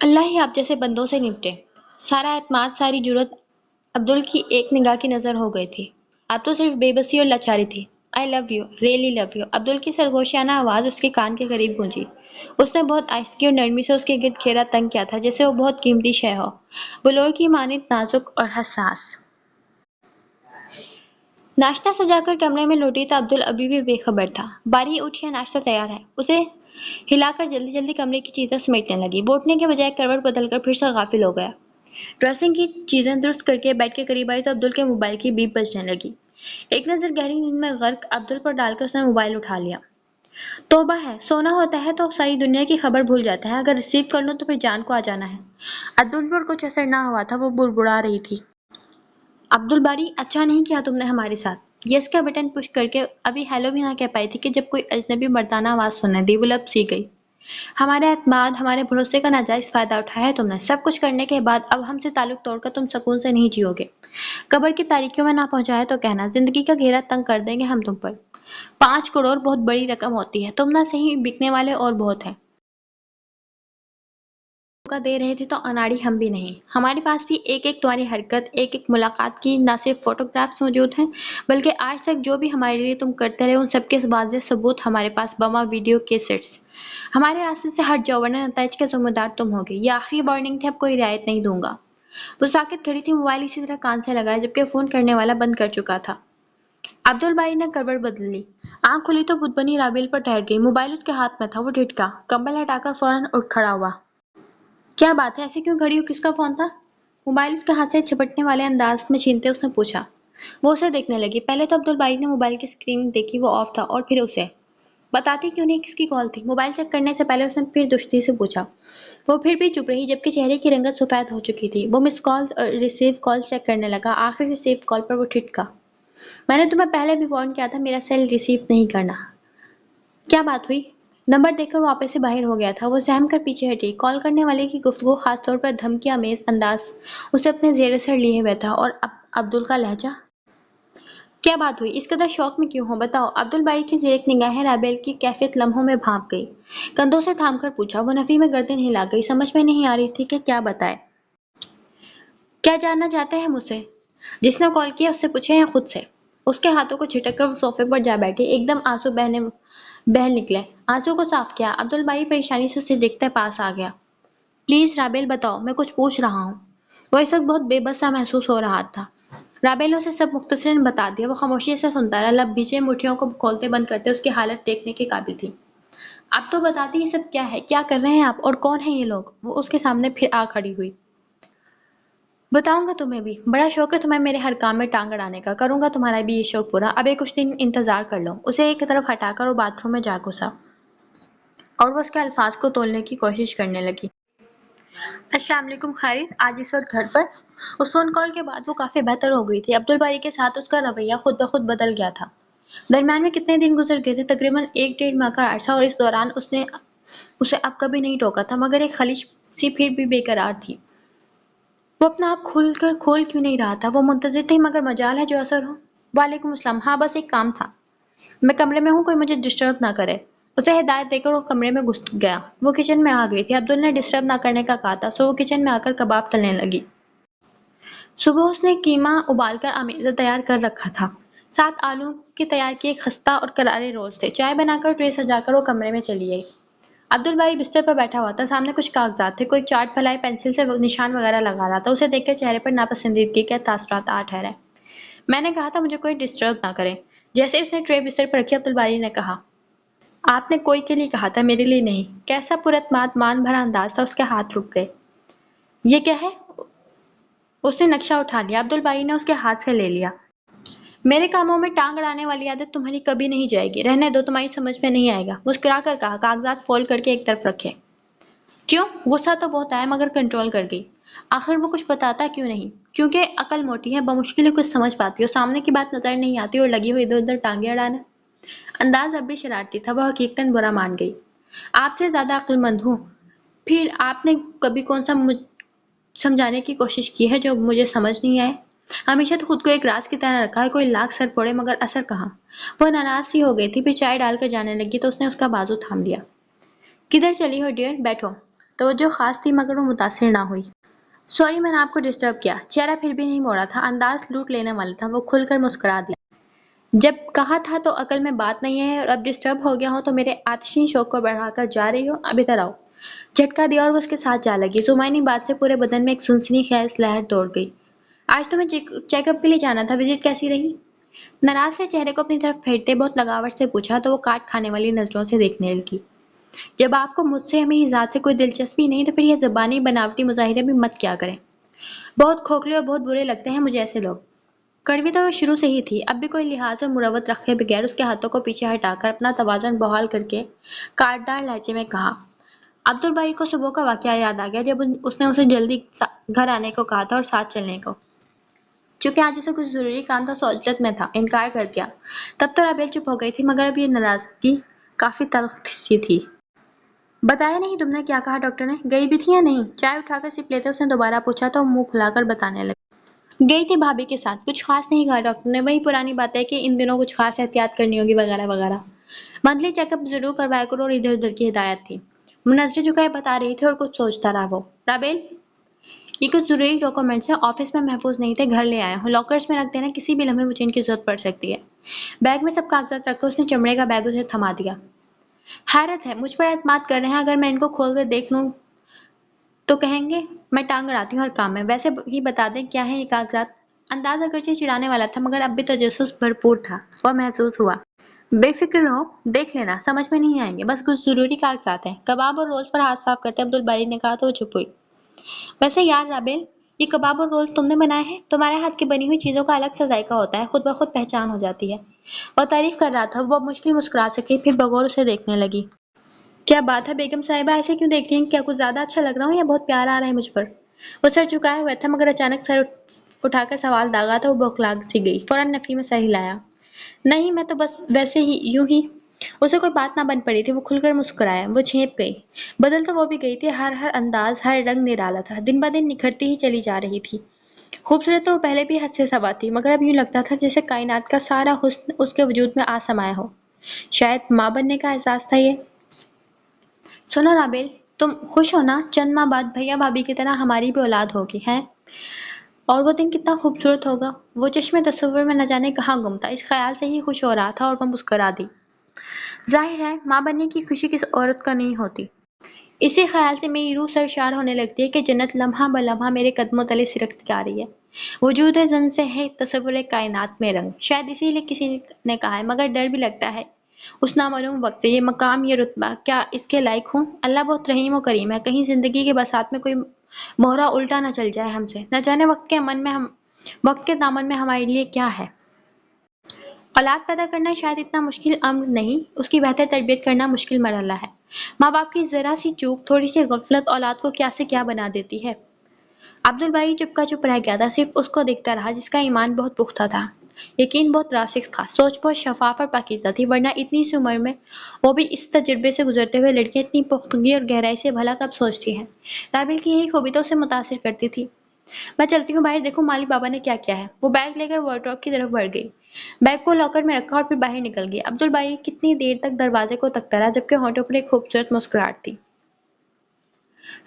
اللہ ہی آپ جیسے بندوں سے نپٹے۔ سارا اعتماد، ساری جرأت عبدل کی ایک نگاہ کی نظر ہو گئی تھی۔ اب تو صرف بے بسی اور لاچاری تھی۔ I love you, really love you۔ Abdul کی سرگوشیانہ آواز اس کے کان کے قریب گونجی۔ اس نے بہت آہستگی اور نرمی سے اس کے گرد گھیرا تنگ کیا تھا جیسے وہ بہت قیمتی شے ہو، بلور کی مانند نازک اور حساس۔ ناشتہ سجا کر کمرے میں لوٹی تو عبدل ابھی بھی بے خبر تھا۔ باری اٹھیا، ناشتہ تیار ہے۔ اسے ہلا کر جلدی جلدی کمرے کی چیزیں سمیٹنے لگی۔ وہ اٹھنے کے بجائے کروٹ بدل کر پھر سے غافل ہو گیا۔ ڈریسنگ کی چیزیں درست کر کے بیڈ کے قریب آئی تو عبدل کے موبائل کی بیپ بجنے لگی۔ ایک نظر گہری نیند میں غرق عبدل پر ڈال کر اس نے موبائل اٹھا لیا۔ توبہ ہے، سونا ہوتا ہے تو ساری دنیا کی خبر بھول جاتا ہے، اگر ریسیو کر لوں تو پھر جان کو آ جانا ہے۔ عبدل پر کچھ اثر نہ ہوا تھا، وہ بڑبڑا رہی تھی۔ عبد الباری، اچھا نہیں کیا تم نے ہمارے ساتھ۔ یس کا بٹن پش کر کے ابھی ہیلو بھی نہ کہہ پائی تھی کہ جب کوئی اجنبی مردانہ آواز سننے دی، وہ لب سی گئی۔ ہمارے اعتماد، ہمارے بھروسے کا ناجائز فائدہ اٹھایا ہے تم نے۔ سب کچھ کرنے کے بعد اب ہم سے تعلق توڑ کر تم سکون سے نہیں جیو گے۔ قبر کی تاریکیوں میں نہ پہنچایا تو کہنا، زندگی کا گھیرا تنگ کر دیں گے ہم تم پر۔ 5 کروڑ بہت بڑی رقم ہوتی ہے، تم نہ صحیح بکنے والے اور بہت ہیں۔ دھوکہ دے رہے تھے تو اناڑی ہم بھی نہیں۔ ہمارے پاس بھی ایک ایک تمہاری حرکت، ایک ایک ملاقات کی نہ صرف فوٹوگرافز موجود ہیں، بلکہ آج تک جو بھی ہمارے لیے تم کرتے رہے ان سب کے واضح ثبوت ہمارے پاس بما ویڈیو کیسٹس۔ ہمارے راستے سے ہٹ جاؤ ورنہ نتائج کے ذمہ دار تم ہوگے۔ یہ آخری وارننگ تھی، اب کوئی رعایت نہیں دوں گا۔ وہ ساکت کھڑی تھی، موبائل اسی طرح کان سے لگایا جبکہ فون کرنے والا بند کر چکا تھا۔ عبد الباری نے کروٹ بدل لی۔ آنکھ کھلی تو بت بنی رابیل پر ٹھہر گئی۔ موبائل اس کے ہاتھ میں تھا، وہ ٹھٹکا، کمبل ہٹا کر فوراً اٹھ کھڑا ہوا۔ کیا بات ہے، ایسے کیوں کھڑی ہو، کس کا فون تھا؟ موبائل اس کے ہاتھ سے چھپٹنے والے انداز میں چھینتے اس نے پوچھا۔ وہ اسے دیکھنے لگی۔ پہلے تو عبد الباری نے موبائل کی اسکرین دیکھی، وہ آف تھا، اور پھر اسے بتاتی کیوں نہیں کس کی کال تھی؟ موبائل چیک کرنے سے پہلے اس نے پھر دشتی سے پوچھا۔ وہ پھر بھی چپ رہی جبکہ چہرے کی رنگت سفید ہو چکی تھی۔ وہ مس کال اور ریسیو کال چیک کرنے لگا۔ آخری ریسیو کال پر وہ ٹھٹکا۔ میں نے تمہیں پہلے بھی وارن کیا تھا میرا سیل ریسیو نہیں کرنا۔ کیا بات ہوئی؟ نمبر دیکھ کر وہ آپے سے باہر ہو گیا تھا۔ وہ سہم کر پیچھے ہٹی۔ کال کرنے والے کی گفتگو، خاص طور پر دھمکی آمیز انداز، اسے اپنے زیر اثر لیے ہوئے تھا۔ اور عبدل کا لہجہ؟ کیا بات ہوئی؟ اس قدر شوق میں کیوں ہو؟ بتاؤ۔ عبد الباری کی زیرک نگاہیں رابیل کی کیفیت لمحوں میں بھانپ گئی۔ کندھوں سے تھام کر پوچھا۔ وہ نفی میں گردن ہلا گئی، سمجھ میں نہیں آ رہی تھی کہ کیا بتائے۔ کیا جاننا چاہتے ہیں مجھ سے؟ جس نے کال کیا اس سے پوچھیں یا خود سے؟ اس کے ہاتھوں کو جھٹک کر وہ صوفے پر جا بیٹھی۔ ایک دم آنسو بہہ نکلے۔ آنسو کو صاف کیا۔ عبد الباری پریشانی سے اسے دیکھتے پاس آ گیا۔ پلیز رابیل بتاؤ، میں کچھ پوچھ رہا ہوں۔ وہ اس وقت بہت بے بس سا محسوس ہو رہا تھا۔ رابیل نے اسے سب مختصراً بتا دیا۔ وہ خاموشی سے سنتا رہا، لب بھیجے مٹھیوں کو کھولتے بند کرتے اس کی حالت دیکھنے کے قابل تھی۔ اب تو بتاتی یہ سب کیا ہے، کیا کر رہے ہیں آپ، اور کون ہیں یہ لوگ؟ وہ اس کے سامنے پھر آ کھڑی ہوئی۔ بتاؤں گا تمہیں بھی، بڑا شوق ہے تمہیں میرے ہر کام میں ٹانگ اڑانے کا، کروں گا تمہارا بھی یہ شوق پورا، اب ایک کچھ دن انتظار کر لو۔ اسے ایک طرف ہٹا کر وہ باتھ روم میں جا گھسا اور وہ اس کے الفاظ کو تولنے کی کوشش کرنے لگی۔ السلام علیکم خالد، آج اس وقت گھر پر؟ اس فون کال کے بعد وہ کافی بہتر ہو گئی تھی۔ عبد الباری کے ساتھ اس کا رویہ خود بخود بدل گیا تھا۔ درمیان میں کتنے دن گزر گئے تھے، تقریباً 1 ڈیڑھ ماہ کا عرصہ، اور اس دوران اس نے اسے اب کبھی نہیں ٹوکا تھا، مگر ایک خلیج سی پھر بھی بے قرار تھی۔ وہ اپنا آپ کھول کیوں نہیں رہا تھا؟ وہ منتظر تھی، مگر مجال ہے جو اثر ہو۔ وعلیکم السلام، ہاں بس ایک کام تھا۔ میں کمرے میں ہوں، کوئی مجھے ڈسٹرب نہ کرے۔ اسے ہدایت دے کر وہ کمرے میں گھس گیا۔ وہ کچن میں آ گئی تھی۔ عبدل نے ڈسٹرب نہ کرنے کا کہا تھا، سو وہ کچن میں آ کر کباب تلنے لگی۔ صبح اس نے قیمہ ابال کر آمیزہ تیار کر رکھا تھا، ساتھ آلو کے تیار کیے خستہ اور کرارے رولز تھے۔ چائے بنا کر ٹرے سجا کر وہ کمرے میں چلی گئی۔ عبد الباری بستر پر بیٹھا ہوا تھا، سامنے کچھ کاغذات تھے، کوئی چارٹ پھیلائے پنسل سے نشان وغیرہ لگا رہا تھا۔ اسے دیکھ کر چہرے پر ناپسندیدگی کے تاثرات آ ٹھہرے۔ میں نے کہا تھا مجھے کوئی ڈسٹرب نہ کرے۔ جیسے اس نے ٹرے بستر پر رکھی، عبد الباری نے کہا، آپ نے کوئی کے لیے کہا تھا، میرے لیے نہیں۔ کیسا پراعتماد مان بھرا انداز تھا، اس کے ہاتھ رک گئے۔ یہ کیا ہے؟ اس نے نقشہ اٹھا لیا۔ عبد الباری نے اس کے ہاتھ سے لے لیا۔ میرے کاموں میں ٹانگ اڑانے والی عادت تمہاری کبھی نہیں جائے گی، رہنے دو، تمہاری سمجھ میں نہیں آئے گا۔ مسکرا کر کہا، کاغذات فولڈ کر کے ایک طرف رکھے۔ کیوں؟ غصہ تو بہت آیا مگر کنٹرول کر گئی۔ آخر وہ کچھ بتاتا کیوں نہیں؟ کیونکہ عقل موٹی ہے، بمشکل ہی کچھ سمجھ پاتی ہو، سامنے کی بات نظر نہیں آتی اور لگی ہوئی ادھر ادھر ٹانگیں اڑانے۔ انداز اب بھی شرارتی تھا، وہ حقیقتاً برا مان گئی۔ آپ سے زیادہ عقل مند ہوں، پھر آپ نے کبھی کون سا سمجھانے کی کوشش کی ہے جو مجھے سمجھ نہیں آئے؟ ہمیشہ تو خود کو ایک راز کی طرح رکھا ہے، کوئی لاکھ سر پھوڑے مگر اثر کہاں؟ وہ ناراض سی ہو گئی تھی، پھر چائے ڈال کر جانے لگی تو اس نے اس کا بازو تھام لیا۔ کدھر چلی ہو ڈیئر؟ بیٹھو۔ توجہ خاص تھی مگر وہ متاثر نہ ہوئی۔ سوری میں نے آپ کو ڈسٹرب کیا۔ چہرہ پھر بھی نہیں موڑا تھا، انداز لوٹ لینے والا تھا۔ وہ کھل کر مسکرا دیا۔ جب کہا تھا تو عقل میں بات نہیں ہے، اور اب ڈسٹرب ہو گیا ہوں تو میرے آتشین شوق کو بڑھا کر جا رہی ہو؟ اب ادھر آؤ۔ جھٹکا دیا اور وہ اس کے ساتھ جا لگی۔ زمینی بات سے پورے بدن میں ایک سنسنی خیز لہر دوڑ گئی۔ آج تمہیں چیک اپ کے لیے جانا تھا، وزٹ کیسی رہی؟ ناراض سے چہرے کو اپنی طرف پھیرتے بہت لگاوٹ سے پوچھا تو وہ کاٹ کھانے والی نظروں سے دیکھنے لگی۔ جب آپ کو مجھ سے میری ذات سے کوئی دلچسپی نہیں تو پھر یہ زبانی بناوٹی مظاہرے بھی مت کیا کریں۔ بہت کھوکھلے اور بہت برے لگتے ہیں مجھے ایسے لوگ۔ کڑوی تو وہ شروع سے ہی تھی، اب بھی کوئی لحاظ اور مروت رکھے بغیر اس کے ہاتھوں کو پیچھے ہٹا کر اپنا توازن بحال کر کے کاٹدار لہجے میں کہا۔ عبد الباری کو صبح کا واقعہ یاد آ گیا جب اس نے اسے جلدی گھر آنے کو کہا تھا اور ساتھ چلنے کو۔ چونکہ آج اسے کچھ ضروری کام تھا، سو عجلت میں تھا، انکار کر دیا۔ تب تو رابعہ چپ ہو گئی تھی، مگر اب یہ ناراضگی کافی تلخ سی تھی۔ بتایا نہیں تم نے کیا کہا ڈاکٹر نے؟ گئی بھی تھی یا نہیں؟ چائے اٹھا کر سپ لیتے اس نے دوبارہ پوچھا تو منہ پھلا کر بتانے لگی۔ گئی تھی بھابھی کے ساتھ، کچھ خاص نہیں کہا ڈاکٹر نے، وہی پرانی بات ہے کہ ان دنوں کچھ خاص احتیاط کرنی ہوگی وغیرہ وغیرہ۔ منتھلی چیک اپ ضرور کروایا کرو اور ادھر ادھر کی ہدایت تھی۔ نظریں جھکائے بتا رہی تھی اور کچھ سوچتا رہا وہ۔ رابعہ، یہ کچھ ضروری ڈاکومنٹس ہیں، آفس میں محفوظ نہیں تھے، گھر لے آیا ہوں، لاکرز میں رکھ دینا، کسی بھی لمحے مجھے ان کی ضرورت پڑ سکتی ہے۔ بیگ میں سب کاغذات رکھ کر اس نے چمڑے کا بیگ اسے تھما دیا۔ حیرت ہے، مجھ پر اعتماد کر رہے ہیں، اگر میں ان کو کھول کر دیکھ لوں تو کہیں گے میں ٹانگ اڑاتی ہوں ہر کام میں۔ ویسے ہی بتا دیں کیا ہیں یہ کاغذات؟ انداز اگرچہ چڑھانے والا تھا مگر اب بھی تجسس بھرپور تھا، وہ محسوس ہوا۔ بے فکر رہو، دیکھ لینا، سمجھ میں نہیں آئیں گے، بس کچھ ضروری کاغذات ہیں۔ کباب اور رولز پر ہاتھ صاف کرتے عبد الباری نے کہا تو وہ چپ ہوئی۔ ویسے یار رابعہ، یہ کباب اور رولز تم نے بنائے ہیں؟ تمہارے ہاتھ کی بنی ہوئی چیزوں کا الگ سا ذائقہ ہوتا ہے، خود بخود پہچان ہو جاتی ہے۔ وہ تعریف کر رہا تھا، وہ مشکل مسکرا سکی، پھر بغور اسے دیکھنے لگی۔ کیا بات ہے بیگم صاحبہ، ایسے کیوں دیکھ رہی ہیں؟ کیا کچھ زیادہ اچھا لگ رہا ہوں یا بہت پیار آ رہا ہے مجھ پر؟ وہ سر جھکائے ہوئے تھا مگر اچانک سر اٹھا کر سوال داغا تو وہ بوکھلا سی گئی۔ فوراً نفی میں سر ہلایا۔ نہیں، میں تو بس ویسے ہی، یوں ہی۔ اسے کوئی بات نہ بن پڑی تھی، وہ کھل کر مسکرایا۔ وہ جھینپ گئی۔ بدل تو وہ بھی گئی تھی، ہر انداز، ہر رنگ نرالا تھا، دن بہ دن نکھرتی ہی چلی جا رہی تھی۔ خوبصورت تو وہ پہلے بھی حد سے سوا تھی، مگر اب یوں لگتا تھا جیسے کائنات کا سارا حسن اس کے وجود میں آ سمایا ہو۔ شاید ماں بننے کا احساس تھا یہ۔ سنو رابعہ، تم خوش ہو نا؟ چند ماہ بعد بھیا بھابھی کی طرح ہماری بھی اولاد ہوگی، ہیں؟ اور وہ دن کتنا خوبصورت ہوگا۔ وہ چشمے تصور میں نہ جانے کہاں گم تھا، اس خیال سے ہی خوش ہو رہا تھا اور وہ مسکرا دی۔ ظاہر ہے ماں بننے کی خوشی کس عورت کا نہیں ہوتی۔ اسی خیال سے میری روح سرشار ہونے لگتی ہے کہ جنت لمحہ بہ لمحہ میرے قدموں تلے سرکتی آ رہی ہے۔ وجود زن سے ہے تصور کائنات میں رنگ، شاید اسی لیے کسی نے کہا ہے، مگر ڈر بھی لگتا ہے اس نامعلوم وقت سے، یہ مقام، یہ رتبہ، کیا اس کے لائق ہوں؟ اللہ بہت رحیم و کریم ہے، کہیں زندگی کے بساط میں کوئی مہرہ الٹا نہ چل جائے ہم سے، نہ جانے وقت کے دامن میں ہمارے لیے کیا ہے۔ اولاد پیدا کرنا شاید اتنا مشکل امر نہیں، اس کی بہتر تربیت کرنا مشکل مرحلہ ہے۔ ماں باپ کی ذرا سی چوک، تھوڑی سی غفلت اولاد کو کیا سے کیا بنا دیتی ہے۔ عبد الباری چپ کا چپ رہ گیا تھا، صرف اس کو دیکھتا رہا جس کا ایمان بہت پختہ تھا، یقین بہت راسخ تھا، سوچ بہت شفاف اور پاکیزہ تھی، ورنہ اتنی سی عمر میں وہ بھی اس تجربے سے گزرتے ہوئے لڑکیاں اتنی پختگی اور گہرائی سے بھلا کب سوچتی ہیں۔ رابعہ کی یہی خوبی تو اسے متاثر کرتی تھی۔ میں چلتی ہوں باہر، دیکھوں مالی بابا نے کیا کیا ہے۔ وہ بیگ لے کر وارڈروب کی طرف بڑھ گئی، بیگ کو لاکر میں رکھا اور پھر باہر نکل گئی۔ عبد الباری کتنی دیر تک دروازے کو تکتا رہا جبکہ ہونٹوں پر ایک خوبصورت مسکراہٹ تھی۔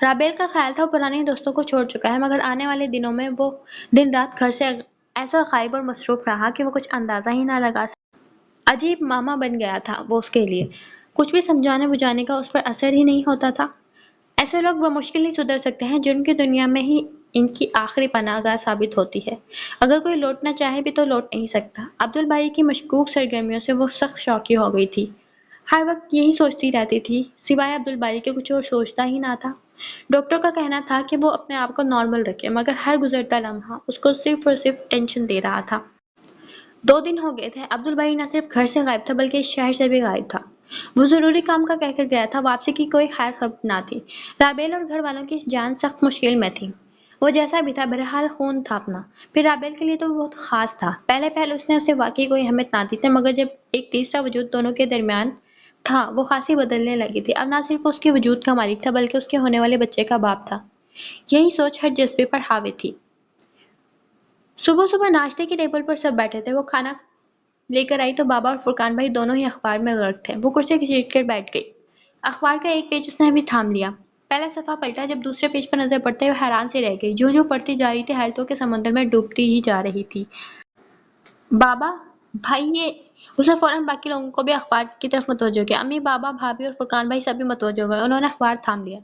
رابعہ کا خیال تھا وہ پرانے دوستوں کو چھوڑ چکا ہے، مگر آنے والے دنوں میں وہ دن رات گھر سے ایسا غائب اور مصروف رہا کہ وہ کچھ اندازہ ہی نہ لگا سکا۔ عجیب ماما بن گیا تھا وہ اس کے لیے، کچھ بھی سمجھانے بجھانے کا اس پر اثر ہی نہیں ہوتا تھا۔ ایسے لوگ بمشکل ہی سدھر سکتے ہیں جن کی دنیا میں ہی ان کی آخری پناہ گاہ ثابت ہوتی ہے۔ اگر کوئی لوٹنا چاہے بھی تو لوٹ نہیں سکتا۔ عبد الباری کی مشکوک سرگرمیوں سے وہ سخت شوقی ہو گئی تھی، ہر وقت یہی سوچتی رہتی تھی، سوائے عبد الباری کے کچھ اور سوچتا ہی نہ تھا۔ ڈاکٹر کا کہنا تھا کہ وہ اپنے آپ کو نارمل رکھے، مگر ہر گزرتا لمحہ اس کو صرف اور صرف ٹینشن دے رہا تھا۔ 2 دن ہو گئے تھے، عبد الباری نہ صرف گھر سے غائب تھا بلکہ اس شہر سے بھی غائب تھا۔ وہ ضروری کام کا کہہ کر گیا تھا، واپسی کی کوئی خیر خبر نہ تھی۔ رابعہ اور گھر والوں کی جان سخت مشکل میں تھی۔ وہ جیسا بھی تھا بہرحال خون تھا اپنا، پھر رابعہ کے لیے تو وہ بہت خاص تھا۔ پہلے اس نے اسے واقعی کوئی اہمیت نہ دی تھی، مگر جب ایک تیسرا وجود دونوں کے درمیان تھا وہ خاصی بدلنے لگی تھی۔ اب نہ صرف اس کے وجود کا مالک تھا بلکہ اس کے ہونے والے بچے کا باپ تھا۔ یہی سوچ ہر جذبے پر حاوی تھی۔ صبح صبح ناشتے کی ٹیبل پر سب بیٹھے تھے، وہ کھانا لے کر آئی تو بابا اور فرقان بھائی دونوں ہی اخبار میں غرق تھے۔ وہ کرسی گھسیٹ کر بیٹھ گئی۔ اخبار کا ایک پیج اس نے ابھی تھام لیا، پہلا صفحہ پلٹا، جب دوسرے پیج پر نظر پڑتے ہوئے حیران سی رہ گئی، جو جو پڑھتی جا رہی تھی حیرتوں کے سمندر میں ڈوبتی ہی جا رہی تھی۔ بابا، بھائی، یہ اس نے فوراً باقی لوگوں کو بھی اخبار کی طرف متوجہ کیا۔ امی، بابا، بھابھی اور فرقان بھائی سبھی متوجہ ہوئے، انہوں نے اخبار تھام لیا۔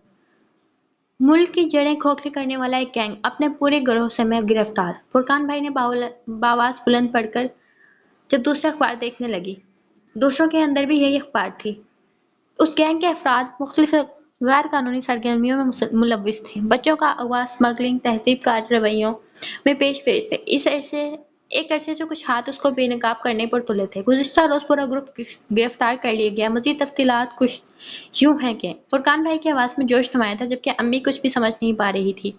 ملک کی جڑیں کھوکھلی کرنے والا ایک گینگ اپنے پورے گروہ سے میں گرفتار، فرقان بھائی نے باواز بلند پڑھ کر جب دوسرے اخبار دیکھنے لگی۔ دوسروں کے اندر بھی یہی اخبار تھی۔ اس گینگ کے افراد مختلف غیر قانونی سرگرمیوں میں ملوث تھے، بچوں کا اغوا، اسمگلنگ، تہذیب کار رویوں میں پیش تھے۔ اس عرصے ایک عرصے سے کچھ ہاتھ اس کو بے نقاب کرنے پر تلے تھے۔ گزشتہ روز پورا گروپ گرفتار کر لیا گیا۔ مزید تفصیلات کچھ یوں ہیں کہ فرقان بھائی کی آواز میں جوش نمایاں تھا جبکہ امی کچھ بھی سمجھ نہیں پا رہی تھی۔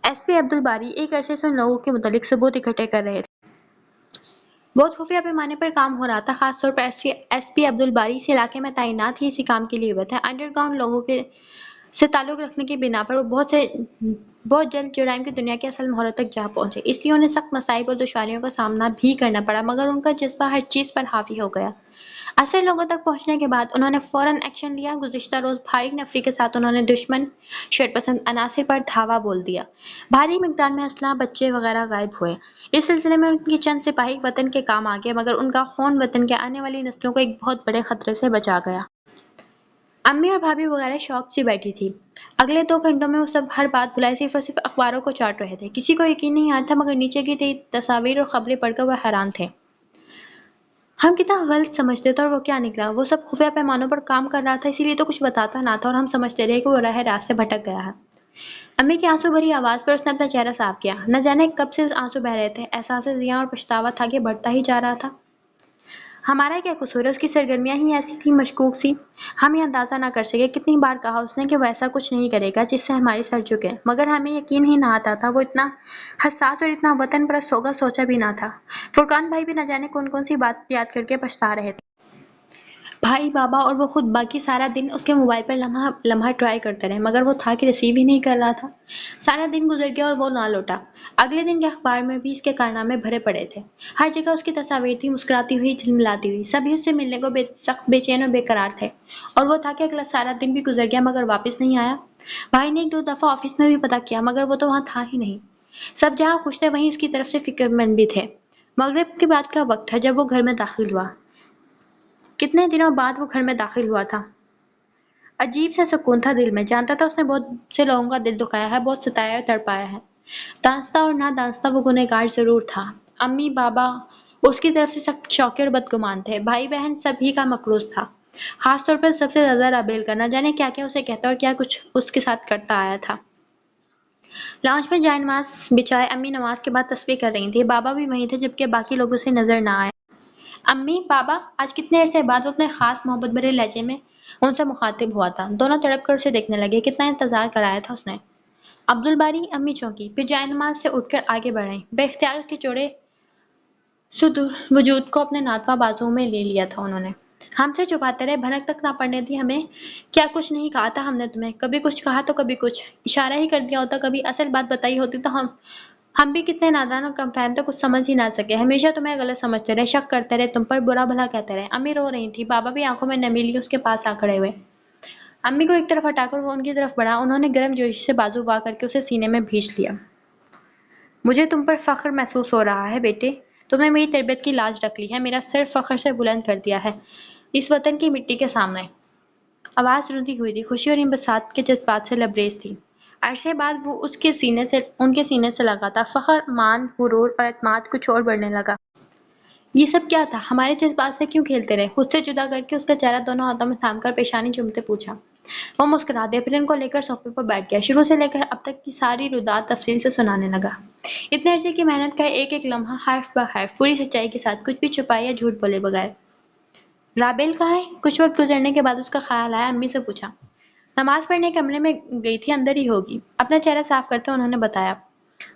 ایس پی عبدالباری ایک عرصے سے ان لوگوں کے متعلق ثبوت اکٹھے کر رہے تھے۔ بہت خفیہ پیمانے پر کام ہو رہا تھا، خاص طور پر ایس پی عبدالباری اس علاقے میں تعینات ہی اسی کام کے لیے ہوئے تھے۔ انڈر گراؤنڈ لوگوں سے تعلق رکھنے کی بنا پر وہ بہت جلد جرائم کی دنیا کے اصل محور تک جا پہنچے۔ اس لیے انہیں سخت مصائب اور دشواریوں کا سامنا بھی کرنا پڑا، مگر ان کا جذبہ ہر چیز پر حاوی ہو گیا۔ اثر لوگوں تک پہنچنے کے بعد انہوں نے فوراً ایکشن لیا۔ گزشتہ روز بھاری نفری کے ساتھ انہوں نے دشمن شرپسند عناصر پر دھاوا بول دیا۔ بھاری مقدار میں اسلحہ، بچے وغیرہ غائب ہوئے۔ اس سلسلے میں ان کے چند سپاہی وطن کے کام آ گئے، مگر ان کا خون وطن کے آنے والی نسلوں کو ایک بہت بڑے خطرے سے بچا گیا۔ امی اور بھابھی وغیرہ شوق سے بیٹھی تھی۔ اگلے 2 گھنٹوں میں وہ سب ہر بات بھلائے صرف اور صرف اخباروں کو چاٹ رہے تھے۔ کسی کو یقین نہیں آ رہا تھا، مگر نیچے کی تصاویر اور خبریں پڑھ کر وہ حیران تھے۔ ہم کتنا غلط سمجھتے تھے اور وہ کیا نکلا۔ وہ سب خفیہ پیمانوں پر کام کر رہا تھا، اسی لیے تو کچھ بتاتا نہ تھا اور ہم سمجھتے رہے کہ وہ راہ راست سے بھٹک گیا ہے۔ امی کی آنسو بھری آواز پر اس نے اپنا چہرہ صاف کیا۔ نہ جانے کب سے آنسو بہہ رہے تھے۔ احساس زیاں اور پچھتاوا تھا کہ بڑھتا ہی جا رہا تھا۔ ہمارا کیا قصور ہے؟ اس کی سرگرمیاں ہی ایسی تھیں مشکوک سی۔ ہم یہ اندازہ نہ کر سکے۔ کتنی بار کہا اس نے کہ وہ ایسا کچھ نہیں کرے گا جس سے ہمارے سر جھکے، مگر ہمیں یقین ہی نہ آتا تھا۔ وہ اتنا حساس اور اتنا وطن پرست ہوگا سوچا بھی نہ تھا۔ فرقان بھائی بھی نہ جانے کون سی بات یاد کر کے پچھتا رہے تھے۔ بھائی، بابا اور وہ خود باقی سارا دن اس کے موبائل پر لمحہ ٹرائی کرتے رہے، مگر وہ تھا کہ ریسیو ہی نہیں کر رہا تھا۔ سارا دن گزر گیا اور وہ نہ لوٹا۔ اگلے دن کے اخبار میں بھی اس کے کارنامے بھرے پڑے تھے۔ ہر جگہ اس کی تصاویر تھی، مسکراتی ہوئی، جھلملاتی ہوئی۔ سبھی اس سے ملنے کو سخت بے چین اور بے قرار تھے، اور وہ تھا کہ اگلا سارا دن بھی گزر گیا مگر واپس نہیں آیا۔ بھائی نے 1-2 دفعہ آفس میں بھی پتہ کیا، مگر وہ تو وہاں تھا ہی نہیں۔ سب جہاں خوش تھے وہیں اس کی طرف سے فکر مند بھی تھے۔ مغرب کے بعد کا وقت تھا جب وہ گھر میں داخل ہوا۔ کتنے دنوں بعد وہ گھر میں داخل ہوا تھا۔ عجیب سا سکون تھا دل میں۔ جانتا تھا اس نے بہت سے لوگوں کا دل دکھایا ہے، بہت ستایا اور تڑپایا ہے۔ دانستہ اور نہ دانستہ وہ گنہگار ضرور تھا۔ امی بابا اس کی طرف سے سخت شوقی اور بدگمان تھے۔ بھائی بہن سبھی کا مقروض تھا، خاص طور پر سب سے زیادہ رابیل کا۔ نہ جانے کیا کیا اسے کہتا اور کیا کچھ اس کے ساتھ کرتا آیا تھا۔ لاؤنج میں جائے نماز بچھائے امی نماز کے بعد تسبیح کر رہی تھیں۔ بابا بھی وہیں تھے جبکہ باقی لوگوں سے نظر نہ آئے۔ امی، بابا، آج کتنے عرصے بعد وہ اپنے خاص محبت بھرے لہجے میں ان سے مخاطب ہوا تھا۔ دونوں تڑپ کر اسے دیکھنے لگے۔ کتنا انتظار کرایا تھا اس نے۔ عبدالباری امی چونکی، پھر جائے نماز سے اٹھ کر آگے بڑھیں۔ بے اختیار اس کے چوڑے وجود کو اپنے ناتواں بازوؤں میں لے لیا تھا انہوں نے۔ ہم سے چھپاتے رہے، بھنک تک نہ پڑنے دی ہمیں۔ کیا کچھ نہیں کہا تھا ہم نے تمہیں؟ کبھی کچھ کہا تو کبھی کچھ اشارہ ہی کر دیا ہوتا، کبھی اصل بات بتائی ہوتی تو ہم بھی کتنے نادان اور کم فہم تھے، کچھ سمجھ ہی نہ سکے۔ ہمیشہ تمہیں غلط سمجھتے رہے، شک کرتے رہے، تم پر برا بھلا کہتے رہے۔ امی رو رہی تھی، بابا بھی آنکھوں میں نمی لیے اس کے پاس آ کھڑے ہوئے۔ امی کو ایک طرف ہٹا کر وہ ان کی طرف بڑھا۔ انہوں نے گرم جوشی سے بازو وا کر کے اسے سینے میں بھینچ لیا۔ مجھے تم پر فخر محسوس ہو رہا ہے بیٹے، تم نے میری تربیت کی لاج رکھ لی ہے، میرا سر فخر سے بلند کر دیا ہے اس وطن کی مٹی کے سامنے۔ آواز روندی ہوئی تھی، خوشی اور انبساط کے جذبات سے لبریز تھی۔ عرصے بعد وہ ان کے سینے سے لگا تھا۔ فخر، مان، غرور اور اعتماد کچھ اور بڑھنے لگا۔ یہ سب کیا تھا؟ ہمارے جذبات سے کیوں کھیلتے رہے؟ خود سے جدا کر کے اس کا چہرہ دونوں ہاتھوں میں تھام کر پیشانی چومتے پوچھا۔ وہ مسکرا دیا، پھر ان کو لے کر صوفے پر بیٹھ گیا۔ شروع سے لے کر اب تک کی ساری رودات تفصیل سے سنانے لگا۔ اتنے عرصے کی محنت کا ایک ایک لمحہ، حرف بہ حرف، پوری سچائی کے ساتھ، کچھ بھی چھپائے یا جھوٹ بولے بغیر۔ رابیل کہاں ہے؟ کچھ وقت گزرنے کے بعد اس کا خیال آیا، امی سے پوچھا۔ نماز پڑھنے کمرے میں گئی تھی، اندر ہی ہوگی۔ اپنا چہرہ صاف کرتے انہوں نے بتایا۔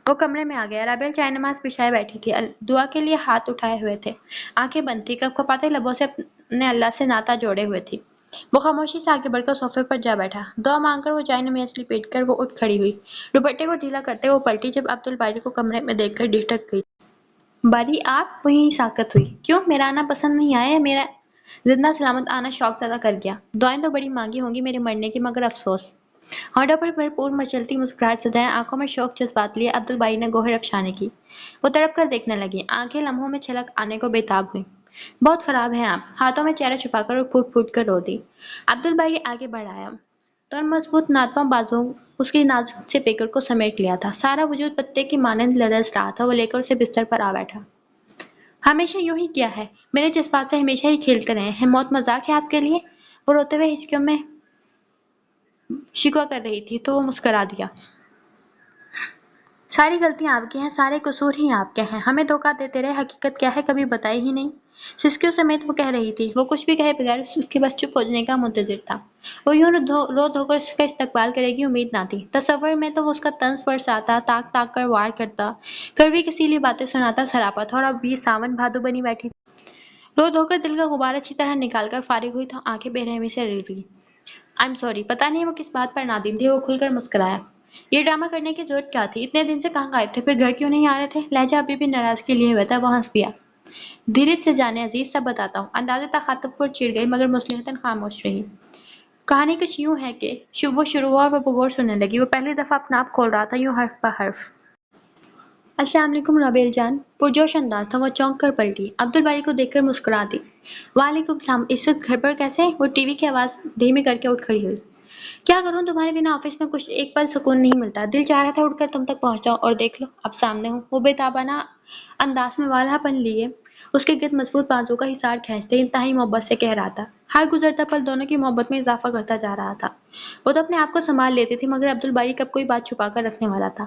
وہ کمرے میں آ گیا۔ رابیل چائے نماز بچھائے بیٹھی تھی، دعا کے لیے ہاتھ اٹھائے ہوئے تھے، آنکھیں بند تھی، کپکپاتے لبوں سے اپنے اللہ سے ناطہ جوڑے ہوئے تھی۔ وہ خاموشی سے آگے بڑھ کر صوفے پر جا بیٹھا۔ دعا مانگ کر وہ چائے نماز لپیٹ کر وہ اٹھ کھڑی ہوئی۔ دوپٹے کو ڈھیلا کرتے وہ پلٹی جب عبدالباری کو کمرے میں دیکھ کر ڈھٹک گئی۔ باری آپ؟ وہیں ساکت ہوئی۔ کیوں؟ میرا آنا پسند نہیں آیا؟ میرا زندہ سلامت آنا شوق زیادہ کر گیا؟ دعائیں تو بڑی مانگی ہوں گی میرے مرنے کی، مگر افسوس۔ ہونٹوں پر بھرپور مچلتی مسکراہٹ سجائے، آنکھوں میں شوق جذبات لیے عبدالباری نے گوہر افشانے کی۔ وہ تڑپ کر دیکھنے لگی، آنکھیں لمحوں میں چھلک آنے کو بےتاب ہوئیں۔ بہت خراب ہیں آپ، ہاتھوں میں چہرہ چھپا کر اور پھوٹ پھوٹ کر رو دی۔ عبدالباری آگے بڑھ آیا تو ان مضبوط ناتواں بازوؤں اس کی نازک سے پیکر کو سمیٹ لیا تھا۔ سارا وجود پتے کی مانند لرز رہا تھا۔ وہ لے کر اسے بستر پر آ بیٹھا۔ ہمیشہ یوں ہی کیا ہے؟ میرے جذبات سے ہمیشہ ہی کھیلتے رہے ہیں؟ موت مذاق ہے آپ کے لیے؟ وہ روتے ہوئے ہچکیوں میں شکوہ کر رہی تھی تو وہ مسکرا دیا۔ ساری غلطیاں آپ کی ہیں، سارے قصور ہی آپ کے ہیں، ہمیں دھوکہ دیتے رہے، حقیقت کیا ہے کبھی بتائی ہی نہیں۔ سسکیوں سمیت وہ کہہ رہی تھی، وہ کچھ بھی کہے بغیر اس کے بس چپ ہونے کا منتظر تھا۔ وہ یوں رو دھو کر اس کا استقبال کرے گی امید نہ تھی، تصور میں تو وہ اس کا طنز برساتا، تاک تاک کر وار کرتا، کڑوی کسیلی باتیں سناتا سراپا تھا، اور اب یہ ساون بھادو بنی بیٹھی تھی۔ رو دھو کر دل کا غبار اچھی طرح نکال کر فارغ ہوئی تو آنکھیں بے رحمی سے رڑ گئی۔ I'm sorry، پتہ نہیں وہ کس بات پر نادم تھی، وہ کھل کر مسکرایا۔ یہ ڈرامہ کرنے کی ضرورت کیا تھی؟ اتنے دن سے کہاں غائب تھے، پھر گھر کیوں نہیں آ رہے تھے؟ لہجہ ابھی بھی ناراضگی لیے ہوئے تھا، وہ ہنس دیا۔ دھیرج سے جانے عزیز، سب بتاتا ہوں۔ انداز تخاطب پر چڑ گئی مگر مصلحتاً خاموش رہی۔ کہانی کچھ یوں ہے کہ وہ شروع ہوا اور وہ بغور سننے لگی۔ وہ پہلی دفعہ اپنا آپ کھول رہا تھا، یوں حرف بہ حرف۔ السلام علیکم رابیل جان۔ پرجوش انداز تھا، وہ چونک کر پلٹی۔ عبدالباری کو دیکھ کر مسکرا دی۔ وعلیکم السلام، اس وقت گھر پر کیسے؟ وہ ٹی وی کی آواز دھیمی کر کے اٹھ کھڑی ہوئی۔ کیا کروں، تمہارے بنا آفس میں کچھ ایک پل سکون نہیں ملتا، دل چاہ رہا تھا اٹھ کر تم تک پہنچ جاؤں اور دیکھ لو اب سامنے ہوں۔ وہ بے تابانہ انداز میں والہا پن لیے اس کے گرد مضبوط بازو کا حصار کھینچتے انتہائی محبت سے کہہ رہا تھا۔ ہر گزرتا پل دونوں کی محبت میں اضافہ کرتا جا رہا تھا۔ وہ تو اپنے آپ کو سنبھال لیتی تھی مگر عبدالباری کب کوئی بات چھپا کر رکھنے والا تھا؟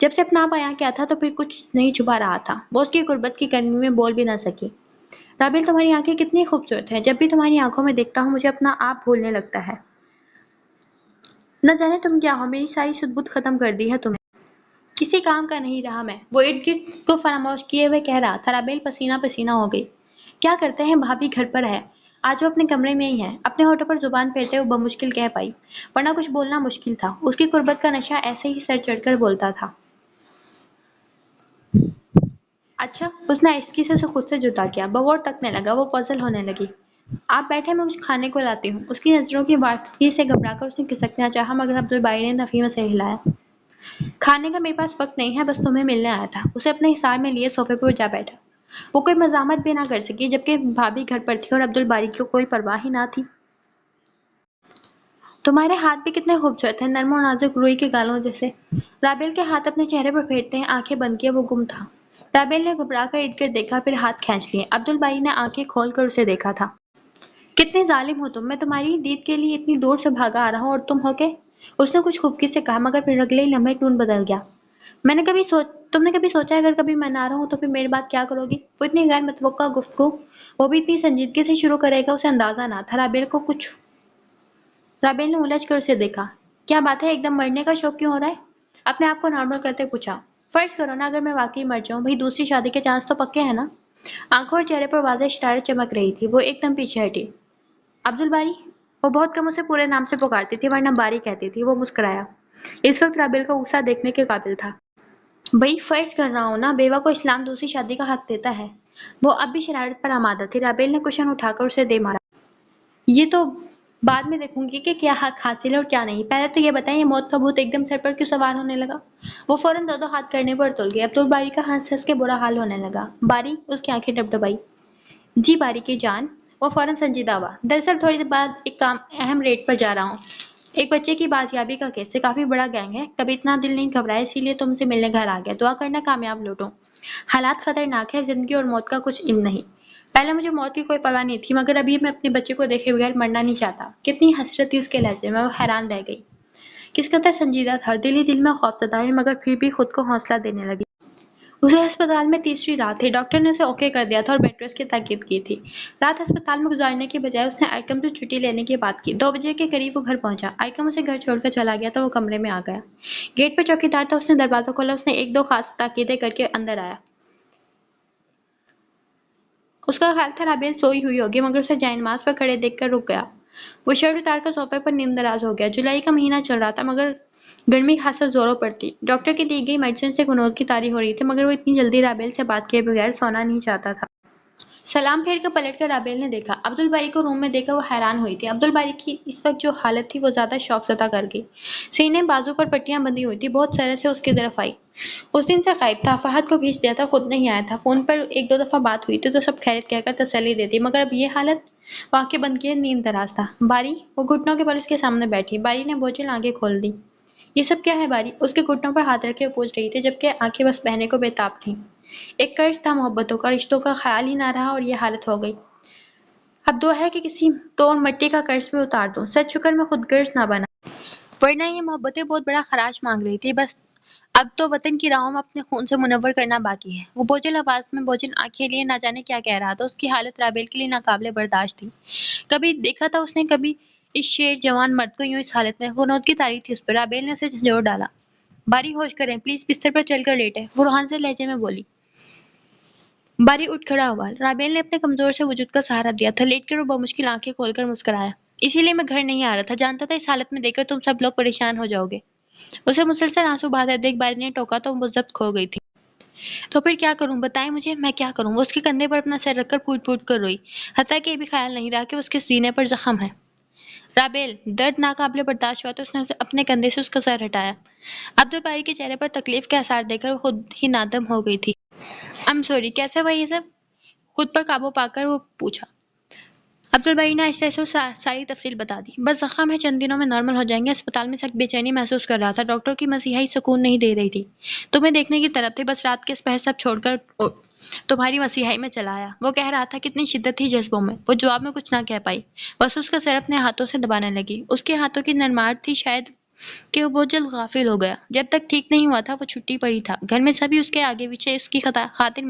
جب سے اپنا آپ آیا کیا تھا تو پھر کچھ نہیں چھپا رہا تھا۔ وہ اس کی غربت کی گرمی میں بول بھی نہ سکی۔ رابیل، تمہاری آنکھیں کتنی خوبصورت ہیں، جب بھی تمہاری آنکھوں میں دیکھتا ہوں مجھے اپنا آپ بھولنے لگتا ہے۔ نہ جانے تم کیا ہو، میری ساری سدھ بدھ ختم کر دی ہے تمہیں۔ کسی کام کا نہیں رہا میں، وہ ارد گرد کو فراموش کیے ہوئے کہہ رہا تھا۔ رابیل پسینہ پسینہ ہو گئی۔ کیا کرتے ہیں، بھابھی گھر پر ہے، آج وہ اپنے کمرے میں ہی ہے، اپنے ہونٹوں پر زبان پھیرتے ہوئے بمشکل کہہ پائی، ورنہ کچھ بولنا مشکل تھا۔ اس کی قربت کا نشہ ایسے ہی سر چڑھ کر بولتا تھا۔ اچھا، اس نے آہستگی سے اسے خود سے جدا کیا، بغور تکنے لگا، وہ پزل ہونے لگی۔ آپ بیٹھے، میں کچھ کھانے کو لاتی ہوں۔ اس کی نظروں کی وارفتگی سے گھبرا کر اس نے کھسکنا چاہا مگر عبدالباری نے نفی سے ہلایا۔ کھانے کا میرے پاس وقت نہیں ہے، بس تمہیں ملنے آیا تھا۔ اسے اپنے حصار میں لیے صوفے پر جا بیٹھا۔ وہ کوئی مزاحمت بھی نہ کر سکی جبکہ بھابھی گھر پر تھی اور عبدالباری کو کوئی پرواہ ہی نہ تھی۔ تمہارے ہاتھ بھی کتنے خوبصورت ہیں، نرم و نازک روئی کے گالوں جیسے۔ رابیل کے ہاتھ اپنے چہرے پر پھیرتے ہیں آنکھیں بند کیے وہ گم تھا۔ رابیل نے گھبرا کر ارد گرد دیکھا، پھر ہاتھ کھینچ لیے۔ عبدالباری نے آنکھیں کھول کر اسے دیکھا تھا۔ کتنی ظالم ہو تم، میں تمہاری دید کے لیے اتنی دور سے بھاگا آ رہا ہوں اور تم ہو کے؟ اس نے کچھ خفگی سے کہا مگر پھر اگلے ہی لمحے ٹون بدل گیا۔ تم نے کبھی سوچا اگر کبھی میں نہ رہوں تو پھر میرے بات کیا کرو گی؟ وہ اتنی غیر متوقع گفتگو وہ بھی اتنی سنجیدگی سے شروع کرے گا اسے اندازہ نہ تھا۔ رابیل نے الجھ کر اسے دیکھا۔ کیا بات ہے، ایک دم مرنے کا شوق کیوں ہو رہا ہے؟ اپنے آپ کو نارمل کرتے پوچھا۔ فرض کرو نا اگر میں واقعی مر جاؤں، بھئی دوسری شادی کے چانس تو پکے ہیں نا؟ آنکھوں اور چہرے پر واضح شرارت چمک رہی تھی، وہ ایک دم پیچھے ہٹی۔ عبدالباری؟ وہ بہت کم اسے پورے نام سے پکارتی تھی ورنہ باری کہتی تھی۔ وہ مسکرایا۔ اس وقت رابیل کا غصہ دیکھنے کے قابل تھا۔ بھئی فرض کر رہا ہوں نا، بیوہ کو اسلام دوسری شادی کا حق دیتا ہے۔ وہ اب بھی شرارت پر آمادہ تھی۔ رابیل نے کشن اٹھا کر اسے دے مارا۔ یہ تو بعد میں دیکھوں گی کہ کیا حق حاصل ہے اور کیا نہیں، پہلے تو یہ بتائیں یہ موت کا بھوت ایک دم سر پر کیوں سوار ہونے لگا؟ وہ فوراً دو ہاتھ کرنے پر تل گئی۔ عبدالباری کا ہنس ہنس کے برا حال ہونے لگا۔ باری؟ اس کی آنکھیں ڈبڈبائی۔ جی باری کی جان؟ وہ فوراً سنجیدہ ہوا۔ دراصل تھوڑی دیر بعد ایک اہم ریٹ پر جا رہا ہوں، ایک بچے کی بازیابی کا کیس ہے، کافی بڑا گینگ ہے، کبھی اتنا دل نہیں گھبرایا اسی لیے تم سے ملنے گھر آ گیا، دعا کرنا کامیاب لوٹوں۔ حالات خطرناک ہے، زندگی اور موت کا کچھ علم نہیں۔ پہلے مجھے موت کی کوئی پرواہ نہیں تھی مگر ابھی میں اپنے بچے کو دیکھے بغیر مرنا نہیں چاہتا۔ کتنی حسرت تھی اس کے لہجے میں، وہ حیران رہ گئی۔ کس قدر سنجیدہ تھا، دل ہی دل میں خوفزدہ ہوئی مگر پھر بھی خود کو حوصلہ دینے لگی۔ اسے ہسپتال میں تیسری رات تھی، ڈاکٹر نے اسے اوکے کر دیا تھا اور بیڈ ریسٹ کی تاکید کی تھی۔ رات ہسپتال میں گزارنے کی بجائے اس نے آئٹم سے چھٹی لینے کی بات کی۔ 2 بجے کے قریب وہ گھر پہنچا۔ آئٹم اسے گھر چھوڑ کر چلا گیا تو وہ کمرے میں آ گیا۔ گیٹ پر چوکیدار تھا، اس نے دروازہ کھولا، اس نے 1-2 خاص تاکیدیں کر کے اندر آیا۔ اس کا خیال تھا رابیل سوئی ہوئی ہوگی مگر اسے جائے نماز پر کھڑے دیکھ کر رک گیا۔ وہ شرٹ اتار کر صوفے پر نیم دراز ہو گیا۔ جولائی کا مہینہ چل رہا تھا مگر گرمی خاصا زوروں پر تھی۔ ڈاکٹر کی دی گئی میڈیسن سے گنود کی طاری ہو رہی تھی مگر وہ اتنی جلدی رابیل سے بات کیے بغیر سونا نہیں چاہتا تھا۔ سلام پھیر کر پلٹ کر رابیل نے دیکھا۔ عبدالباری کو روم میں دیکھ کر وہ حیران ہوئی تھی۔ عبدالباری کی اس وقت جو حالت تھی وہ زیادہ شوق زدہ کر گئی۔ سینے بازو پر پٹیاں بندھی ہوئی تھی، بہت سرے سے اس کی طرف آئی۔ اس دن سے غائب تھا، فہد کو بھیج دیا تھا، خود نہیں آیا تھا۔ فون پر 1-2 دفعہ بات ہوئی تھی تو سب خیریت کہہ کر تسلی دیتی مگر اب یہ حالت، وہ آنکھیں بند کیے نیم دراز تھا۔ باری؟ وہ گھٹنوں کے بل اس کے سامنے بیٹھی۔ باری نے بوجھل آنکھیں کھول دی۔ یہ سب کیا ہے باری؟ اس کے گھٹنوں پر ہاتھ رکھے وہ پوچھ رہی تھی جبکہ آنکھیں بس بہنے کو بے تاب تھیں۔ ایک قرض تھا محبتوں کا، رشتوں کا خیال ہی نہ رہا اور یہ حالت ہو گئی۔ اب دعا ہے کہ کسی طور مٹی کا قرض بھی اتار دوں، سچ شکر میں خود غرض نہ بنا، ورنہ یہ محبتیں بہت بڑا خراج مانگ رہی تھی۔ بس اب تو وطن کی راہوں میں اپنے خون سے منور کرنا باقی ہے۔ وہ بوجھل آواز میں بوجھل آنکھیں لیے نہ جانے کیا کہہ رہا تھا۔ اس کی حالت رابیل کے لیے ناقابل برداشت تھی۔ کبھی دیکھا تھا اس نے، کبھی اس شیر جوان مرد کو یوں اس حالت میں؟ غنودگی طاری تھی اس پر۔ رابیل نے اسے جھنجھوڑ ڈالا۔ باری ہوش کریں پلیز، بستر پر چل کر لیٹیں، وہ روحان سے لہجے میں بولی۔ باری اٹھ کھڑا ہوا۔ رابیل نے اپنے کمزور سے وجود کا سہارا دیا تھا۔ لیٹ کر وہ بمشکل آنکھیں کھول کر مسکرایا۔ اسی لیے میں گھر نہیں آ رہا تھا، جانتا تھا اس حالت میں دیکھ کر تم سب لوگ پریشان ہو جاؤ گے۔ اسے مسلسل آنسو بہاتے دیکھ باری نے ٹوکا تو وہ ضبط کھو گئی تھی۔ تو پھر کیا کروں؟ بتائیں مجھے، میں کیا کروں؟ وہ اس کے کندھے پر اپنا سر رکھ کر پھوٹ پھوٹ کر روئی، حتیٰ کہ یہ بھی خیال نہیں رہا کہ اس کے سینے پر زخم ہے۔ رابیل درد ناقابل برداشت ہوا تو اس نے اپنے کندھے سے اس کا سر ہٹایا۔ عبدالباری کے چہرے پر تکلیف کے آثار دیکھ کر وہ خود ہی نادم ہو گئی تھی۔ I'm sorry، کیسے ہوا یہ سب؟ خود پر قابو پا کر وہ پوچھا۔ عبدالباری نے آہستہ آہستہ ساری تفصیل بتا دی۔ بس زخم ہے، چند دنوں میں نارمل ہو جائیں گے۔ اسپتال میں سخت بے چینی محسوس کر رہا تھا، ڈاکٹر کی مسیحائی سکون نہیں دے رہی تھی۔ تمہیں دیکھنے کی طلب تھی، بس رات کے پہر سب چھوڑ کر تمہاری مسیحائی میں چلا آیا۔ وہ کہہ رہا تھا، کتنی شدت تھی جذبوں میں۔ وہ جواب میں کچھ نہ کہہ پائی، بس اس کا سر اپنے ہاتھوں سے دبانے لگی۔ اس کے ہاتھوں کی نرماہٹ تھی شاید کہ وہ جلد غافل ہو گیا۔ جب تک ٹھیک نہیں ہوا تھا وہ چھٹی پڑی تھا۔ گھر میں سبھی اس کے آگے پیچھے اس کی خاطر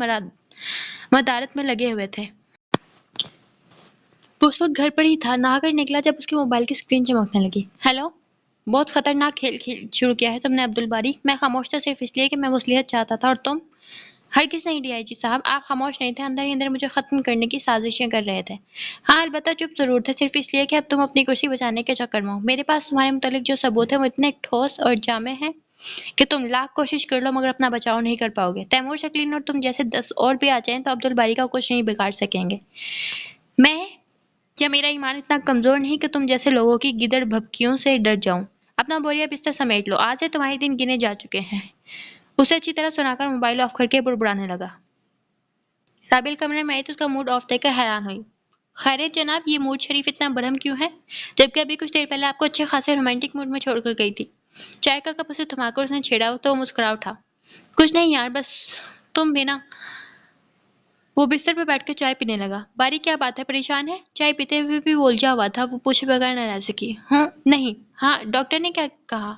مدارت میں لگے ہوئے تھے۔ وہ اس وقت گھر پر ہی تھا، نہا کر نکلا جب اس کے موبائل کی اسکرین چمکنے لگی۔ ہیلو، بہت خطرناک کھیل شروع کیا ہے تم نے عبدالباری۔ میں خاموش تھا صرف اس لیے کہ میں مصلحت چاہتا تھا، اور تم؟ ہرگز نہیں ڈی آئی جی صاحب، آپ خاموش نہیں تھے، اندر ہی اندر مجھے ختم کرنے کی سازشیں کر رہے تھے۔ ہاں البتہ چپ ضرور تھے، صرف اس لیے کہ اب تم اپنی کرسی بچانے کے چکر میں ہو۔ میرے پاس تمہارے متعلق جو ثبوت ہیں وہ اتنے ٹھوس اور جامع ہیں کہ تم لاکھ کوشش کر لو مگر اپنا بچاؤ نہیں کر پاؤ گے۔ تیمور شکلین اور تم جیسے 10 اور بھی آ جائیں تو عبدالباری کا کچھ نہیں بگاڑ سکیں گے۔ میں کیا میرا ایمان اتنا کمزور نہیں کہ تم جیسے لوگوں کی گدڑ بھبکیوں سے ڈر جاؤں؟ اپنا بوریا بستر سمیٹ لو، آج سے تمہارے دن گنے جا چکے ہیں۔ اسے اچھی طرح سنا کر موبائل آف کر کے بڑبڑانے لگا۔ رابیل کمرے میں آئی تو اس کا موڈ آف دیکھ کر حیران ہوئی۔ خیریت جناب، یہ موڈ شریف اتنا برہم کیوں ہے؟ جبکہ ابھی کچھ دیر پہلے آپ کو اچھے خاصے رومانٹک موڈ میں چھوڑ کر گئی تھی۔ چائے کا کپ اسے تھما کر اس نے چھیڑا تو وہ مسکرا اٹھا۔ کچھ نہیں یار، بس تم بھی نا۔ وہ بستر پہ بیٹھ کر چائے پینے لگا۔ باری کیا بات ہے، پریشان ہے؟ چائے پیتے ہوئے بھی وہ الجھا ہوا تھا۔ وہ پوچھے بغیر نہ رہ سکی۔ نہیں۔ ہاں ڈاکٹر نے کیا کہا؟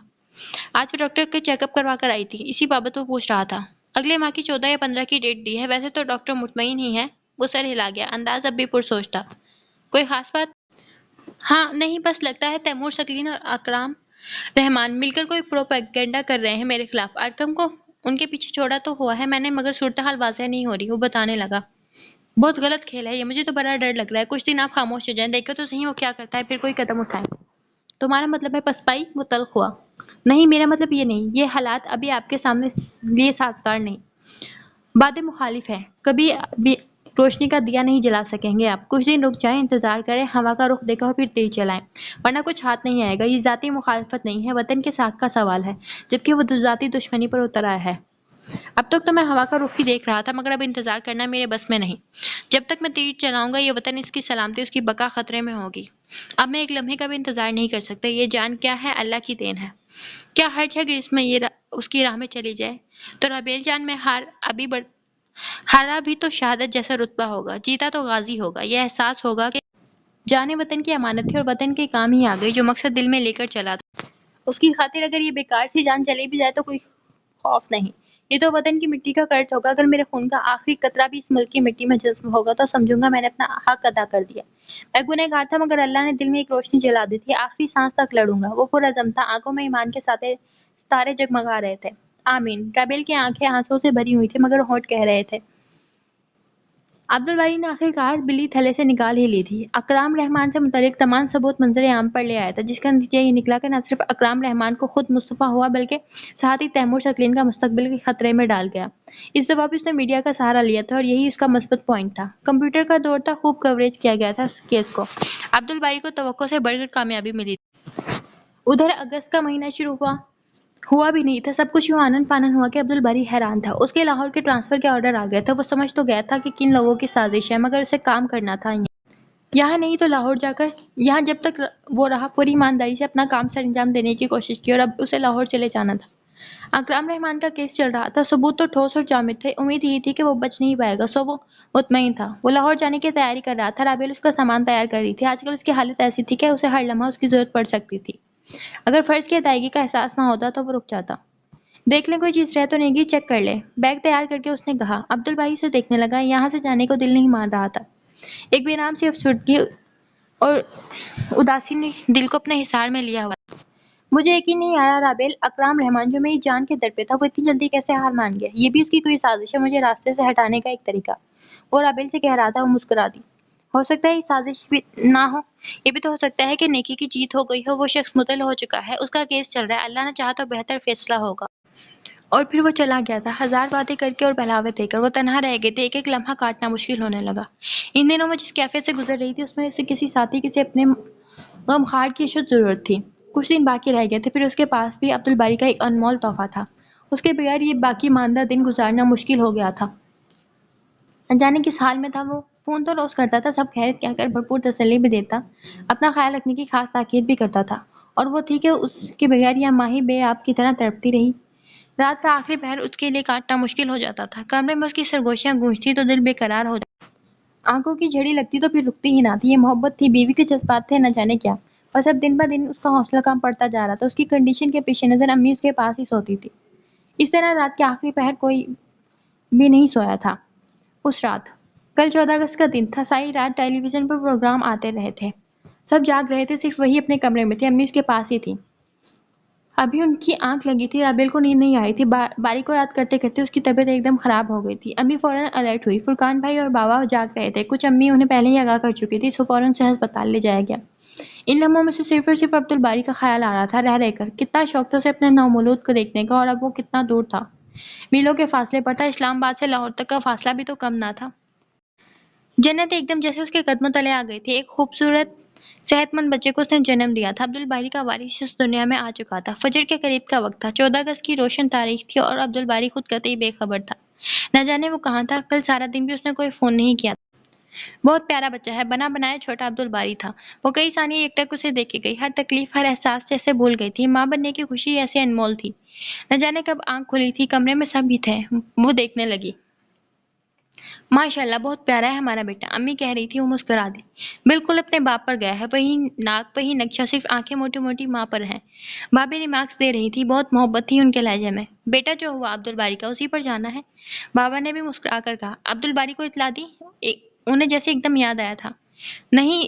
آج وہ ڈاکٹر کے چیک اپ کروا کر آئی تھی، اسی بابت وہ پوچھ رہا تھا۔ اگلے ماہ کی 14 یا 15 کی ڈیٹ دی ہے، ویسے تو ڈاکٹر مطمئن ہی ہے۔ وہ سر ہلا گیا، انداز اب بھی پرسوچ تھا۔ کوئی خاص بات؟ ہاں نہیں، بس لگتا ہے تیمور شکلین اور اکرام رحمان مل کر کوئی پروپیگنڈا کر رہے ہیں میرے خلاف۔ ارکم کو ان کے پیچھے چھوڑا تو ہوا ہے میں نے، مگر صورتحال واضح نہیں ہو رہی۔ وہ بتانے لگا، بہت غلط کھیل ہے یہ، مجھے تو بڑا ڈر لگ رہا ہے۔ کچھ دن آپ خاموش ہو جائیں، دیکھو تو صحیح وہ کیا کرتا ہے، پھر کوئی قدم اٹھائیں۔ تمہارا مطلب ہے پسپائی؟ وہ تلخ ہوا۔ نہیں میرا مطلب یہ نہیں، یہ حالات ابھی آپ کے سامنے لیے سازگار نہیں۔ باتیں مخالف ہیں، کبھی بھی روشنی کا دیا نہیں جلا سکیں گے آپ۔ کچھ دن رک جائیں، انتظار کریں، ہوا کا رخ دیکھیں اور پھر تیر چلائیں، ورنہ کچھ ہاتھ نہیں آئے گا۔ یہ ذاتی مخالفت نہیں ہے، وطن کے ساکھ کا سوال ہے، جبکہ وہ ذاتی دشمنی پر اتر آیا ہے۔ اب تک تو میں ہوا کا رخ ہی دیکھ رہا تھا، مگر اب انتظار کرنا میرے بس میں نہیں۔ جب تک میں تیر چلاؤں گا یہ وطن، اس کی سلامتی، اس کی بقا خطرے میں ہوگی۔ اب میں ایک لمحے کا بھی انتظار نہیں کر سکتا۔ یہ جان کیا ہے، اللہ کی دین ہے۔ کیا حرج ہے کہ اس میں اس کی راہ میں چلی جائے؟ تو رابیل جان، میں ہارا بھی تو شہادت جیسا رتبہ ہوگا، جیتا تو غازی ہوگا۔ یہ احساس ہوگا کہ جانے وطن کی امانت تھی اور وطن کے کام ہی آ گئی، جو مقصد دل میں لے کر چلا تھا۔ اس کی خاطر اگر یہ بیکار سی جان چلی بھی جائے تو کوئی خوف نہیں۔ یہ تو وطن کی مٹی کا قرض ہوگا، اگر میرے خون کا آخری قطرہ بھی اس ملک کی مٹی میں جذب ہوگا تو سمجھوں گا میں نے اپنا حق ادا کر دیا۔ میں گنہگار تھا، مگر اللہ نے دل میں ایک روشنی جلا دی تھی، آخری سانس تک لڑوں گا۔ وہ پرعزم تھا، آنکھوں میں ایمان کے ستارے جگمگا رہے تھے۔ آمین۔ رابیل کی آنکھیں آنسوؤں سے بھری ہوئی تھیں، مگر ہونٹ کہہ رہے تھے۔ عبدالباری نے آخرکار بلی تھلے سے نکال ہی لی تھی۔ اکرام رحمان سے متعلق تمام ثبوت منظر عام پر لے آیا تھا، جس کا نتیجہ یہ نکلا کہ نہ صرف اکرام رحمان کو خود مصطفیٰ ہوا بلکہ ساتھ ہی تیمور شکلین کا مستقبل کے خطرے میں ڈال گیا۔ اس دفعہ بھی اس نے میڈیا کا سہارا لیا تھا اور یہی اس کا مثبت پوائنٹ تھا۔ کمپیوٹر کا دور تھا، خوب کوریج کیا گیا تھا اس کیس کو۔ عبدالباری کو توقع سے بڑھ کر کامیابی ملی تھی۔ ادھر اگست کا مہینہ شروع ہوا بھی نہیں تھا، سب کچھ یوں آنن فانن ہوا کہ عبدالباری حیران تھا۔ اس کے لاہور کے ٹرانسفر کے آرڈر آ گیا تھا۔ وہ سمجھ تو گیا تھا کہ کن لوگوں کی سازش ہے، مگر اسے کام کرنا تھا یہاں نہیں تو لاہور جا کر۔ یہاں جب تک وہ رہا پوری ایمانداری سے اپنا کام سر انجام دینے کی کوشش کی، اور اب اسے لاہور چلے جانا تھا۔ اکرام رحمان کا کیس چل رہا تھا، ثبوت تو ٹھوس اور جامد تھے، امید یہی تھی کہ وہ بچ نہیں پائے گا، سو وہ مطمئن تھا۔ وہ لاہور جانے کی تیاری کر رہا تھا، رابیل اس کا سامان تیار کر رہی تھی۔ آج کل اس کی حالت ایسی تھی کہ اسے ہر لمحہ اس کی ضرورت پڑ سکتی تھی۔ اگر فرض کی ادائیگی کا احساس نہ ہوتا تو وہ رک جاتا۔ دیکھ لیں کوئی چیز رہ تو نہیں گئی، چیک کر لیں۔ بیگ تیار کر کے اس نے کہا۔ عبد الباری اسے دیکھنے لگا، یہاں سے جانے کو دل نہیں مان رہا تھا۔ ایک بے نام سی افسردگی اور اداسی نے دل کو اپنے حصار میں لیا ہوا تھا۔ مجھے یقین نہیں آ رہا رابل، اکرام رحمان جو میری جان کے در پہ تھا وہ اتنی جلدی کیسے ہار مان گیا؟ یہ بھی اس کی کوئی سازش ہے، مجھے راستے سے ہٹانے کا ایک طریقہ؟ وہ رابل سے کہہ رہا تھا۔ وہ مسکرا دی۔ ہو سکتا ہے یہ سازش بھی نہ ہو، یہ بھی تو ہو سکتا ہے کہ نیکی کی جیت ہو گئی ہو، وہ شخص مطلع ہو چکا ہے، اس کا کیس چل رہا ہے، اللہ نے چاہا تو بہتر فیصلہ ہوگا۔ اور پھر وہ چلا گیا تھا، ہزار باتیں کر کے اور بہلاوے دے کر۔ وہ تنہا رہ گئے تھے، ایک ایک لمحہ کاٹنا مشکل ہونے لگا۔ ان دنوں میں جس کیفیت سے گزر رہی تھی اس میں سے کسی ساتھی، کسی اپنے غمخوار کی اشد ضرورت تھی۔ کچھ دن باقی رہ گئے تھے، پھر اس کے پاس بھی عبد الباری کا ایک انمول تحفہ تھا۔ اس کے بغیر یہ باقی ماندہ دن گزارنا مشکل ہو گیا تھا۔ جانے کس حال میں تھا وہ؟ فون تو روز کرتا تھا، سب خیریت کہہ کر بھرپور تسلی بھی دیتا، اپنا خیال رکھنے کی خاص تاکید بھی کرتا تھا، اور وہ تھی کہ اس کے بغیر یہ ماہی بے آپ کی طرح تڑپتی رہی۔ رات کا آخری پہر اس کے لیے کاٹنا مشکل ہو جاتا تھا۔ کمرے میں اس کی سرگوشیاں گونجتی تو دل بے قرار ہو جاتا، آنکھوں کی جھڑی لگتی تو پھر رکتی ہی نہ تھی۔ یہ محبت تھی، بیوی کے جذبات تھے، نہ جانے کیا۔ بس اب دن بہ دن اس کا حوصلہ کم پڑتا جا رہا تھا۔ اس کی کنڈیشن کے پیش نظر امی اس کے پاس ہی سوتی تھی۔ اس طرح رات کے آخری پہر کوئی بھی نہیں سویا تھا۔ اس رات، کل 14 اگست کا دن تھا، ساری رات ٹیلی ویژن پر پروگرام آتے رہے تھے، سب جاگ رہے تھے، صرف وہی اپنے کمرے میں تھی، امی اس کے پاس ہی تھی۔ ابھی ان کی آنکھ لگی تھی، رابل کو نیند نہیں آ رہی تھی۔ باری کو یاد کرتے کرتے اس کی طبیعت ایک دم خراب ہو گئی تھی۔ امی فوراً الرٹ ہوئی۔ فرقان بھائی اور بابا جاگ رہے تھے، کچھ امی انہیں پہلے ہی آگاہ کر چکی تھی، سو فوراً سے ہسپتال لے جایا گیا۔ ان لمحوں میں سے صرف اور صرف عبد الباری کا خیال آ رہا تھا، رہ رہ کر۔ کتنا شوق تھا اسے اپنے نومولود کو دیکھنے کا، اور اب وہ کتنا دور تھا، میلوں کے فاصلے پر تھا۔ اسلام آباد سے لاہور تک کا فاصلہ بھی تو کم نہ تھا۔ جنت ایک دم جیسے اس کے قدموں تلے آ گئی تھی۔ ایک خوبصورت صحت مند بچے کو اس نے جنم دیا تھا۔ عبد الباری کا وارث اس دنیا میں آ چکا تھا۔ فجر کے قریب کا وقت تھا، 14 اگست کی روشن تاریخ تھی، اور عبد الباری خود قطعی بے خبر تھا۔ نہ جانے وہ کہاں تھا۔ کل سارا دن بھی اس نے کوئی فون نہیں کیا تھا۔ بہت پیارا بچہ ہے، بنا بنایا چھوٹا عبد الباری تھا۔ وہ کئی ثانیے ایک ٹک اسے دیکھے گئی، ہر تکلیف، ہر احساس جیسے بھول گئی تھی۔ ماں بننے کی خوشی ایسے انمول تھی۔ نہ جانے کب آنکھ کھلی تھی، کمرے میں سب ہی تھے۔ وہ دیکھنے لگی۔ ماشاءاللہ، بہت پیارا ہے ہمارا بیٹا، امی کہہ رہی تھی۔ وہ مسکرا دی۔ بالکل اپنے باپ پر گیا ہے، وہی ناک، وہی نقشہ، صرف آنکھیں موٹی موٹی ماں پر ہیں۔ بھابھی ریمارکس دے رہی تھی، بہت محبت تھی ان کے لہجے میں۔ بیٹا جو ہوا عبد الباری کا، اسی پر جانا ہے، بابا نے بھی مسکرا کر کہا۔ عبد الباری کو اطلاع دی؟ انہیں جیسے ایک دم یاد آیا تھا۔ نہیں،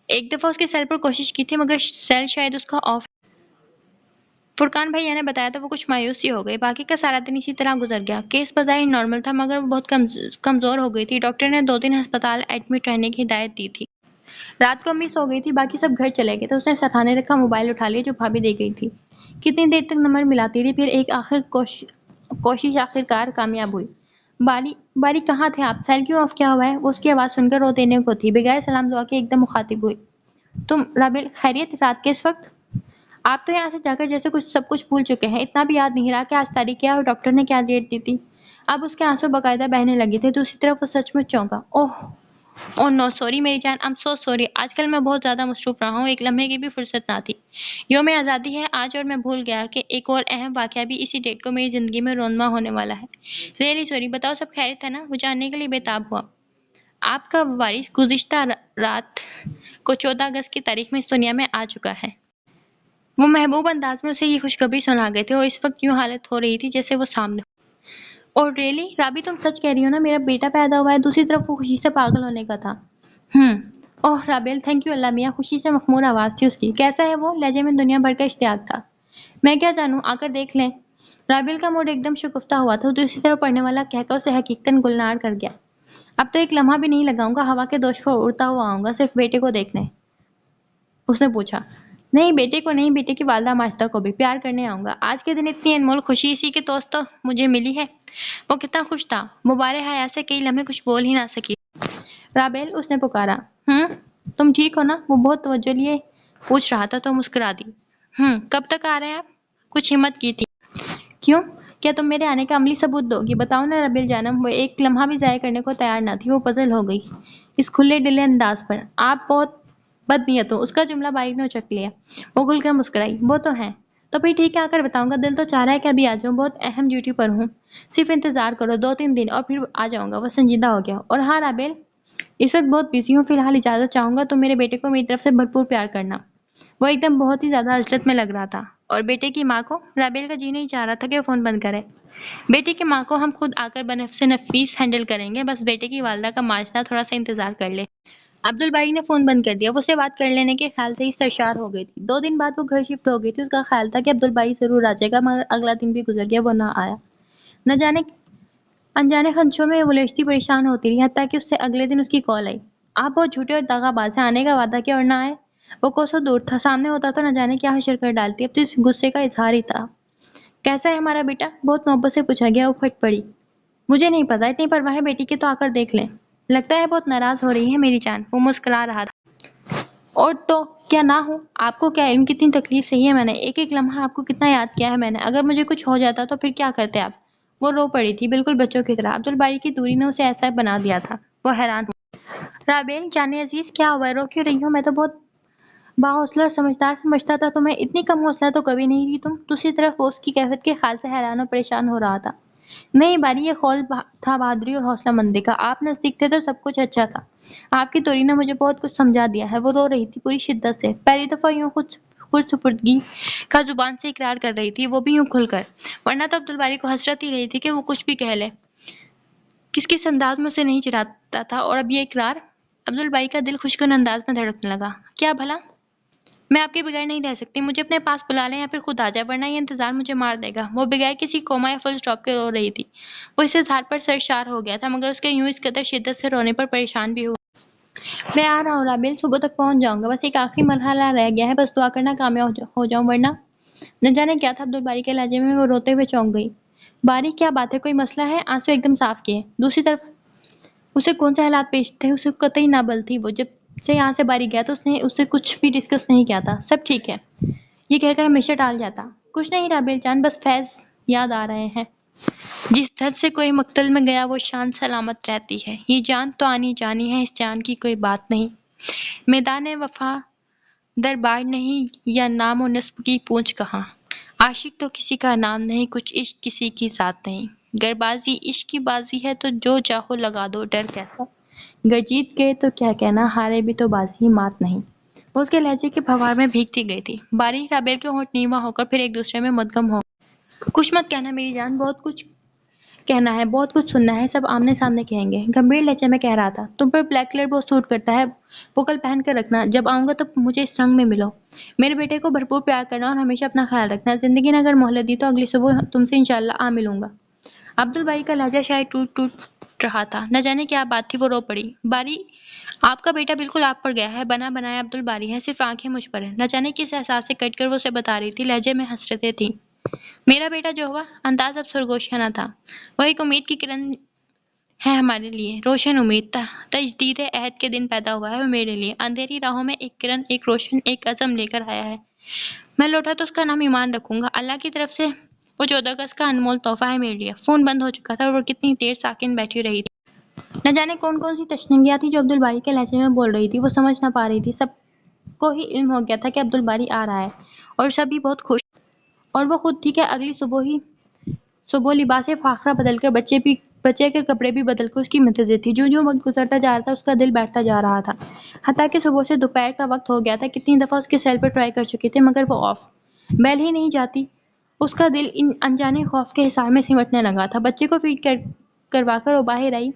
ایک دفعہ اس کے سیل پر کوشش کی تھی، مگر سیل شاید اس کا آف۔ فرقان بھائیا نے بتایا تو وہ کچھ مایوس سی ہو گئی۔ باقی کا سارا دن اسی طرح گزر گیا۔ کیس بظاہر نارمل تھا، مگر وہ بہت کمزور ہو گئی تھی۔ ڈاکٹر نے 2 دن ہسپتال ایڈمٹ رہنے کی ہدایت دی تھی۔ رات کو امی سو گئی تھی، باقی سب گھر چلے گئے تھے۔ اس نے سرہانے رکھا موبائل اٹھا لیا جو بھابھی دے گئی تھی۔ کتنی دیر تک نمبر ملاتی رہی، پھر ایک کوشش آخرکار کامیاب ہوئی۔ باری کہاں تھے آپ؟ سیل کیوں آف کیا ہوا ہے؟ وہ اس کی آواز سن کر رو دینے کو تھی، بغیر سلام دعا کے ایک دم مخاطب ہوئی۔ تم رابل، خیریت؟ رات کے اس وقت؟ آپ تو یہاں سے جا کر جیسے سب کچھ بھول چکے ہیں، اتنا بھی یاد نہیں رہا کہ آج تاریخ کیا ہے اور ڈاکٹر نے کیا ڈیٹ دی تھی۔ اب اس کے آنسو باقاعدہ بہنے لگے تھے۔ دوسری طرف وہ سچ مچ چونکا۔ اوہ نو، سوری میری جان، I'm so sorry، آج کل میں بہت زیادہ مصروف رہا ہوں، ایک لمحے کی بھی فرصت نہ تھی۔ یوم آزادی ہے آج، اور میں بھول گیا کہ ایک اور اہم واقعہ بھی اسی ڈیٹ کو میری زندگی میں رونما ہونے والا ہے۔ ریئلی سوری، بتاؤ سب خیریت ہے نا؟ وہ جاننے کے لیے بے تاب ہوا۔ آپ کا وارث گزشتہ رات کو 14 اگست کی تاریخ میں اس دنیا میں آ چکا ہے۔ وہ محبوب انداز میں اسے یہ خوشخبری سنا گئے تھے، اور اس وقت یوں حالت ہو رہی تھی جیسے وہ سامنے ہو۔ اور ریئلی رابی، تم سچ کہہ رہی ہو نا؟ میرا بیٹا پیدا ہوا ہے؟ دوسری طرف وہ خوشی سے پاگل ہونے کا تھا۔ اوہ رابل، تھینک یو اللہ میاں، خوشی سے مخمور آواز تھی اس کی۔ کیسا ہے وہ؟ لہجے میں دنیا بھر کا اشتیاق تھا۔ میں کیا جانوں، آ کر دیکھ لیں۔ رابل کا موڈ ایک دم شگفتہ ہوا تھا۔ دوسری طرف پڑھنے والا کہہ کر اسے حقیقتاً گلنار کر گیا۔ اب تو ایک لمحہ بھی نہیں لگاؤں گا، ہوا کے دوش پر اڑتا ہوا آؤں گا، صرف بیٹے کو دیکھنے۔ اس نے پوچھا۔ نہیں، بیٹے کو نہیں، بیٹے کی والدہ ماجدہ کو بھی پیار کرنے آؤں گا۔ آج کے دن اتنی انمول خوشی اسی کے توسط مجھے ملی ہے۔ وہ کتنا خوش تھا، مبارے حیا سے کئی لمحے کچھ بول ہی نہ سکی۔ رابل، اس نے پکارا۔ تم ٹھیک ہو نا؟ وہ بہت توجہ لیے پوچھ رہا تھا تو مسکرا دی۔ کب تک آ رہے ہیں آپ؟ کچھ ہمت کی تھی۔ کیوں؟ کیا تم میرے آنے کا عملی ثبوت دو گی؟ بتاؤ نا رابل جانم۔ وہ ایک لمحہ بھی ضائع کرنے کو تیار نہ تھی۔ وہ پزل ہو گئی اس کھلے ڈلے انداز پر۔ آپ بہت بد نیت ہو، اس کا جملہ باریک نے اچک لیا۔ وہ کھل کر مسکرائی۔ وہ تو ہیں، تو پھر ٹھیک ہے، آ کر بتاؤں گا۔ دل تو چاہ رہا ہے کہ ابھی آ جاؤں، بہت اہم ڈیوٹی پر ہوں۔ صرف انتظار کرو 2-3 دن اور پھر آ جاؤں گا۔ وہ سنجیدہ ہو گیا۔ اور ہاں رابل، اس وقت بہت بزی ہوں، فی الحال اجازت چاہوں گا۔ تم میرے بیٹے کو میری طرف سے بھرپور پیار کرنا۔ وہ ایک دم بہت ہی زیادہ عجلت میں لگ رہا تھا۔ اور بیٹے کی ماں کو؟ رابیل کا جی نہیں چاہ رہا تھا کہ وہ فون بند کرے۔ بیٹے کی ماں کو ہم خود آ کر بنفس نفیس ہینڈل کریں گے، بس بیٹے کی والدہ کا معاشرہ تھوڑا سا انتظار کر لے۔ عبدالباری نے فون بند کر دیا۔ وہ اسے بات کر لینے کے خیال سے ہی سرشار ہو گئی تھی۔ 2 دن بعد وہ گھر شفٹ ہو گئی تھی۔ اس کا خیال تھا کہ عبدالباری ضرور آ جائے گا، مگر اگلا دن بھی گزر گیا، وہ نہ آیا۔ نہ جانے انجانے خدشوں میں وہ لشتی پریشان ہوتی رہی، حتیٰ کہ اس سے اگلے دن اس کی کال آئی۔ آپ بہت جھوٹے اور داغا باز ہیں، آنے کا وعدہ کیا اور نہ آئے۔ وہ کوسوں دور تھا، سامنے ہوتا تو نہ جانے کیا حشر کر ڈالتی۔ اب تو اس غصے کا اظہار ہی تھا۔ کیسا ہے ہمارا بیٹا؟ بہت محبت سے پوچھا گیا۔ وہ پھٹ پڑی۔ مجھے نہیں پتا، اتنی پرواہ ہے بیٹی کی تو آ کر دیکھ لیں۔ لگتا ہے بہت ناراض ہو رہی ہے میری جان۔ وہ مسکرا رہا تھا۔ اور تو کیا نہ ہوں؟ آپ کو کیا علم کتنی تکلیف سہی ہے میں نے، ایک ایک لمحہ آپ کو کتنا یاد کیا ہے میں نے۔ اگر مجھے کچھ ہو جاتا تو پھر کیا کرتے آپ؟ وہ رو پڑی تھی، بالکل بچوں کی طرح۔ عبدالباری کی دوری نے اسے ایسا بنا دیا تھا۔ وہ حیران ہوا۔ رابیل جان عزیز، کیا ہوا ہے؟ رو کیوں رہی ہو؟ میں تو بہت باحوصلہ اور سمجھدار سمجھتا تھا تمہیں، اتنی کم حوصلہ تو کبھی نہیں تھی تم۔ دوسری طرف وہ اس کی کیفیت کے خیال سے حیران اور پریشان ہو رہا تھا۔ نہیں باری، یہ خول تھا بہادری اور حوصلہ مندی کا۔ آپ نزدیک تھے تو سب کچھ اچھا تھا۔ آپ کی توری نے مجھے بہت کچھ سمجھا دیا ہے۔ وہ رو رہی تھی پوری شدت سے، پہلی دفعہ یوں خود سپردگی کا زبان سے اقرار کر رہی تھی، وہ بھی یوں کھل کر۔ ورنہ تو عبدالباری کو حسرت ہی رہی تھی کہ وہ کچھ بھی کہہ لے، کس انداز میں اسے نہیں چڑھاتا تھا، اور اب یہ اقرار۔ عبدالباری کا دل خوشکن انداز میں دھڑکنے لگا۔ کیا بھلا؟ میں آپ کے بغیر نہیں رہ سکتی، مجھے اپنے پاس بلا لیں یا پھر خود آ جائے، ورنہ یہ انتظار مجھے مار دے گا۔ وہ بغیر کسی کوما یا فل سٹاپ کے رو رہی تھی۔ وہ اس اظہار پر سرشار ہو گیا تھا، مگر اس کے یوں اس قدر شدت سے رونے پر پریشان بھی ہوا۔ میں آ رہا ہوں رابیل، صبح تک پہنچ جاؤں گا، بس ایک آخری مرحلہ رہ گیا ہے، بس دعا کرنا کامیاب ہو جاؤں، ورنہ۔ نہ جانے کیا تھا عبدالباری کے لہجے میں، وہ روتے ہوئے چونک گئی۔ باری کیا بات ہے، کوئی مسئلہ ہے؟ آنسو ایک دم صاف کیے۔ دوسری طرف اسے کون سے حالات پیش تھے، اسے قطعی نابل تھی۔ وہ جب سے یہاں سے باری گیا تو اس نے اسے کچھ بھی ڈسکس نہیں کیا تھا۔ سب ٹھیک ہے، یہ کہہ کر ہمیشہ ٹال جاتا۔ کچھ نہیں رابیل جان، بس فیض یاد آ رہے ہیں۔ جس درد سے کوئی مقتل میں گیا وہ شان سلامت رہتی ہے۔ یہ جان تو آنی جانی ہے، اس جان کی کوئی بات نہیں۔ میدان وفا دربار نہیں، یا نام و نسب کی پونچھ کہاں۔ عاشق تو کسی کا نام نہیں، کچھ عشق کسی کی ذات نہیں۔ گر بازی عشق کی بازی ہے تو جو چاہو لگا دو، ڈر کیسا۔ گر جیت گئے تو کیا کہنا، ہارے بھی تو بازی مات نہیں۔ وہ اس کے لہجے کے پھوار میں بھیگتی گئی تھی۔ باری رابیل کے ہونٹ نیواں ہو کر پھر ایک دوسرے میں مدغم ہو۔ کچھ مت کہنا میری جان، بہت کچھ کہنا ہے، بہت کچھ سننا ہے، سب آمنے سامنے کہیں گے۔ گمبھیر لہجے میں کہہ رہا تھا۔ تم پر بلیک کلر بہت سوٹ کرتا ہے، وہ کل پہن کر رکھنا، جب آؤں گا تب مجھے اس رنگ میں ملو۔ میرے بیٹے کو بھرپور پیار کرنا اور ہمیشہ اپنا خیال رکھنا۔ زندگی نے اگر مہلت دی تو اگلی صبح تم سے انشاءاللہ آ ملوں گا۔ عبدالباری کا لہجہ شاید ٹوٹ رہا تھا۔ نہ جانے کیا بات تھی، وہ رو پڑی۔ باری، آپ کا بیٹا بالکل آپ پر گیا ہے، بنا بنایا عبدالباری ہے، صرف آنکھیں مجھ پر ہیں۔ نہ جانے کس احساس سے کٹ کر وہ اسے بتا رہی تھی، لہجے میں حسرتیں تھیں۔ میرا بیٹا جو ہوا، انداز اب سرگوشیانہ تھا، وہ ایک امید کی کرن ہے ہمارے لیے، روشن امید۔ تجدید عہد کے دن پیدا ہوا ہے وہ میرے لیے، اندھیری راہوں میں ایک کرن، ایک روشن، ایک عزم لے کر آیا ہے۔ میں لوٹا تو اس کا نام ایمان رکھوں گا، اللہ کی طرف سے وہ 14 اگست کا انمول تحفہ ہے میرے لیے۔ فون بند ہو چکا تھا اور وہ کتنی دیر ساکن بیٹھی رہی تھی۔ نہ جانے کون کون سی تشنگیاں تھیں جو عبدالباری کے لہجے میں بول رہی تھی، وہ سمجھ نہ پا رہی تھی۔ سب کو ہی علم ہو گیا تھا کہ عبدالباری آ رہا ہے، اور سبھی بہت خوش، اور وہ خود تھی کہ اگلی صبح لباس فاخرہ بدل کر بچے کے کپڑے بھی بدل کر اس کی منتظر تھی۔ جو وقت گزرتا جا رہا تھا اس کا دل بیٹھتا جا رہا تھا، حتیٰ کہ صبح سے دوپہر کا وقت ہو گیا تھا۔ کتنی دفعہ اس کے سیل پر ٹرائی کر چکی تھی، مگر وہ آف بیل ہی نہیں جاتی۔ اس کا دل ان انجانے خوف کے حصار میں سمٹنے لگا تھا۔ بچے کو فیڈ کروا کر وہ باہر آئی۔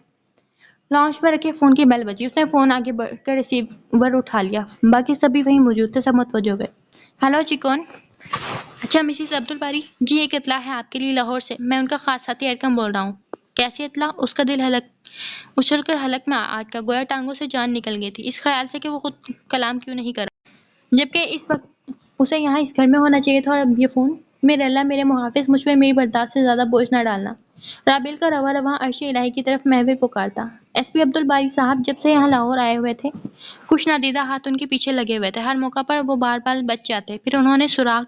لاؤنج میں رکھے فون کی بیل بجی۔ اس نے فون آگے بڑھ کر ریسیور اٹھا لیا۔ باقی سبھی وہیں موجود تھے، سب متوجہ ہوئے۔ ہیلو جی، کون؟ اچھا مسز عبدالباری جی، ایک اطلاع ہے آپ کے لیے لاہور سے، میں ان کا خاص ساتھی ارکم بول رہا ہوں۔ کیسی اطلاع؟ اس کا دل اچھل کر حلق میں اٹکا، گویا ٹانگوں سے جان نکل گئی تھی، اس خیال سے کہ وہ خود کلام کیوں نہیں کر رہا، جبکہ اس وقت اسے یہاں اس گھر میں ہونا چاہیے تھا، اور اب یہ فون۔ میرے اللہ، میرے محافظ، مجھ پہ میری برداشت سے زیادہ بوجھ نہ ڈالنا۔ رابیل کا رواں رواں عرش الہی کی طرف محو پکارتا۔ ایس پی عبدالباری صاحب جب سے یہاں لاہور آئے ہوئے تھے، کچھ نادیدہ ہاتھ ان کے پیچھے لگے ہوئے تھے، ہر موقع پر وہ بار بار بچ جاتے، پھر انہوں نے سراغ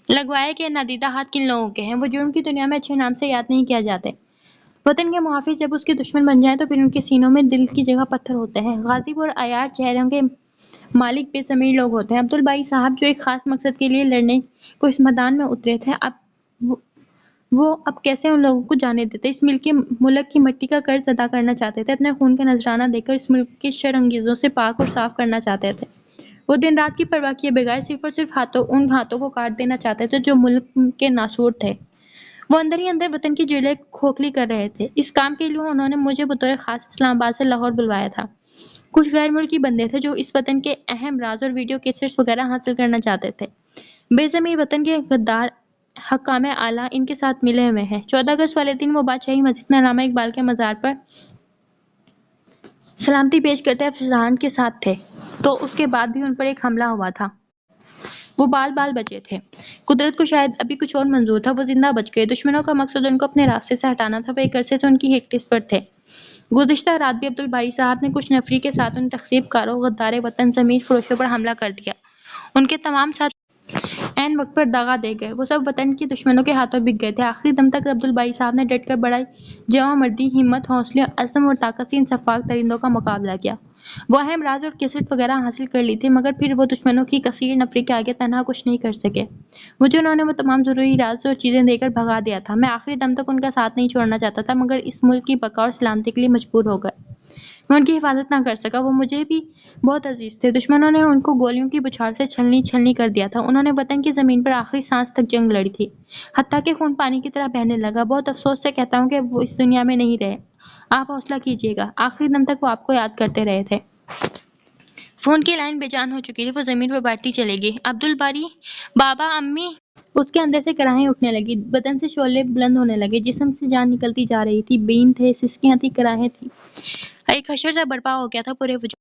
لگوایا کہ نادیدہ ہاتھ کن لوگوں کے ہیں۔ وہ جرم کی دنیا میں اچھے نام سے یاد نہیں کیا جاتے۔ وطن کے محافظ جب اس کے دشمن بن جائیں تو پھر ان کے سینوں میں دل کی جگہ پتھر ہوتے ہیں، غازی اور عیار چہروں کے مالک بے ضمیر لوگ ہوتے ہیں۔ عبدالباری صاحب جو ایک خاص مقصد کے لیے لڑنے کو اس میدان میں اترے تھے، وہ اب کیسے ان لوگوں کو جانے دیتے؟ اس ملک کی مٹی کا قرض ادا کرنا چاہتے تھے، اپنے خون کا نذرانہ دے کر اس ملک کے شر انگیزوں سے پاک اور صاف کرنا چاہتے تھے۔ وہ دن رات کی پرواہ کیے بغیر صرف اور صرف ان ہاتھوں کو کاٹ دینا چاہتے تھے جو ملک کے ناسور تھے۔ وہ اندر ہی اندر وطن کی جڑیں کھوکھلی کر رہے تھے۔ اس کام کے لیے انہوں نے مجھے بطور خاص اسلام آباد سے لاہور بلوایا تھا۔ کچھ غیر ملکی بندے تھے جو اس وطن کے اہم راز اور ویڈیو کیسٹس وغیرہ حاصل کرنا چاہتے تھے۔ بے ضمیر وطن کے غدار حکام اعلیٰ ان کے ساتھ ملے ہوئے ہیں۔ 14 اگست والے دن وہ بادشاہی مسجد میں علامہ اقبال کے مزار پر سلامتی پیش کرتے افسران کے ساتھ تھے، تو اس کے بعد بھی ان پر ایک حملہ ہوا تھا۔ وہ بال بچے تھے۔ قدرت کو شاید ابھی کچھ اور منظور تھا، وہ زندہ بچ گئے۔ دشمنوں کا مقصد ان کو اپنے راستے سے ہٹانا تھا۔ وہ ایک عرصے سے ان کی ہٹ لسٹ پر تھے۔ گزشتہ رات بھی عبدالباری صاحب نے کچھ نفری کے ساتھ ان تخریب کاروں، غدار وطن ضمیر فروشوں پر حملہ کر دیا۔ ان کے تمام ساتھ عین وقت پر دغا دے گئے۔ وہ سب وطن کے دشمنوں کے ہاتھوں بک گئے تھے۔ آخری دم تک عبدالباری صاحب نے ڈٹ کر بڑا جواں مردی، ہمت، حوصلے، عزم اور طاقت سے ان سفاک درندوں کا مقابلہ کیا۔ وہ اہم راز اور کیسٹ وغیرہ حاصل کر لی تھی، مگر پھر وہ دشمنوں کی کثیر نفری کے آگے تنہا کچھ نہیں کر سکے۔ مجھے انہوں نے وہ تمام ضروری راز اور چیزیں دے کر بھگا دیا تھا۔ میں آخری دم تک ان کا ساتھ نہیں چھوڑنا چاہتا تھا، مگر اس ملک کی بقا اور سلامتی کے لیے مجبور ہو گئے۔ میں ان کی حفاظت نہ کر سکا۔ وہ مجھے بھی بہت عزیز تھے۔ دشمنوں نے ان کو گولیوں کی بچھاڑ سے چھلنی کر دیا تھا۔ انہوں نے وطن کی زمین پر آخری سانس تک جنگ لڑی تھی، حتیٰ کہ خون پانی کی طرح بہنے لگا۔ بہت افسوس سے کہتا ہوں کہ وہ اس دنیا میں نہیں رہے۔ آپ حوصلہ کیجیے گا۔ آخری دم تک وہ آپ کو یاد کرتے رہے تھے۔ فون کی لائن بے جان ہو چکی تھی۔ وہ زمین پر بیٹھتی چلی گئی۔ عبدالباری، بابا، امی۔ اس کے اندر سے کراہیں اٹھنے لگی، بدن سے شعلے بلند ہونے لگے، جسم سے جان نکلتی جا رہی تھی۔ بین تھے، سسکیاں تھیں، کراہیں تھیں۔ ایک حشر سا برپا ہو گیا تھا پورے وجود۔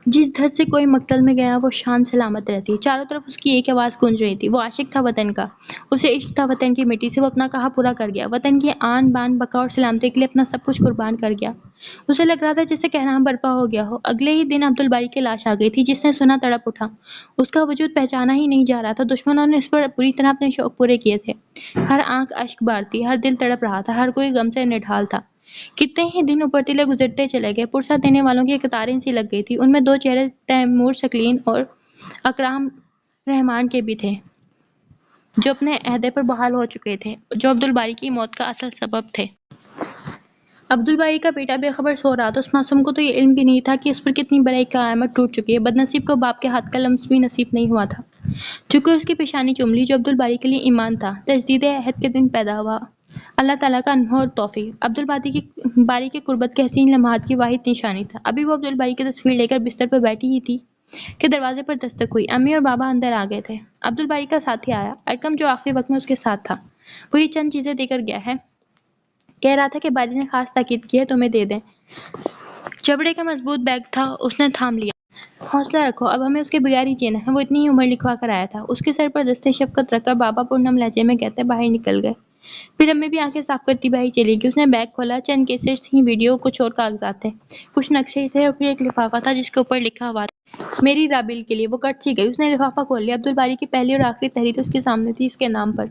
جس دھت سے کوئی مقتل میں گیا وہ شان سلامت رہتی۔ چاروں طرف اس کی ایک آواز گونج رہی تھی۔ وہ عاشق تھا وطن کا، اسے عشق تھا وطن کی مٹی سے۔ وہ اپنا کہا پورا کر گیا، وطن کی آن بان، بقا اور سلامتی کے لیے اپنا سب کچھ قربان کر گیا۔ اسے لگ رہا تھا جیسے کہرام برپا ہو گیا ہو۔ اگلے ہی دن عبدالباری کی لاش آ گئی تھی۔ جس نے سنا تڑپ اٹھا۔ اس کا وجود پہچانا ہی نہیں جا رہا تھا۔ دشمنوں نے اس پر بری طرح اپنے شوق پورے کیے تھے۔ ہر آنکھ اشک بار تھی، ہر دل تڑپ رہا تھا، ہر کوئی غم سے نڈھال تھا۔ کتنے ہی دن اوپر تلے گزرتے چلے گئے۔ پرسہ دینے والوں کی قطاریں سی لگ گئی تھی۔ ان میں دو چہرے تیمور شکلین اور اکرام رحمان کے بھی تھے، جو اپنے عہدے پر بحال ہو چکے تھے، جو عبدالباری کی موت کا اصل سبب تھے۔ عبدالباری کا بیٹا بے خبر سو رہا تھا۔ اس معصوم کو تو یہ علم بھی نہیں تھا کہ اس پر کتنی بڑی قیامت ٹوٹ چکی ہے۔ بدنصیب کو باپ کے ہاتھ کا لمس بھی نصیب نہیں ہوا تھا۔ چونکہ اس کی پیشانی چوم لی، جو عبدالباری کے لیے ایمان تھا۔ تجدید عہد کے دن پیدا ہوا۔ اللہ تعالیٰ کا انہو اور توفیق عبدالباری کی قربت کے حسین لمحات کی واحد نشانی تھا۔ ابھی وہ عبدالباری کی تصویر لے کر بستر پر بیٹھی ہی تھی کہ دروازے پر دستک ہوئی۔ امی اور بابا اندر آ گئے تھے۔ عبدالباری کا ساتھی آیا، ارقم، جو آخری وقت میں اس کے ساتھ تھا۔ وہ یہ چند چیزیں دے کر گیا ہے۔ کہہ رہا تھا کہ باری نے خاص تاکید کی ہے تمہیں دے دیں۔ چمڑے کا مضبوط بیگ تھا، اس نے تھام لیا۔ حوصلہ رکھو، اب ہمیں اس کے بغیر ہی جینا ہے۔ وہ اتنی ہی عمر لکھوا کر آیا تھا۔ اس کے سر پر دستے شفقت رکھ کر بابا پرنم لہجے میں کہتے باہر نکل گئے۔ پھر امی بھی آنکھیں صاف کرتی باہر چلی گئی۔ اس نے بیگ کھولا، چند کیسٹس تھیں، ویڈیو، کچھ اور کاغذات تھے، کچھ نقشے تھے اور پھر ایک لفافہ تھا جس کے اوپر لکھا ہوا تھا میری رابل کے لیے۔ وہ کٹ سی گئی۔ اس نے لفافہ کھول لیا۔ عبدالباری کی پہلی اور آخری تحریر اس کے سامنے تھی، اس کے نام پر۔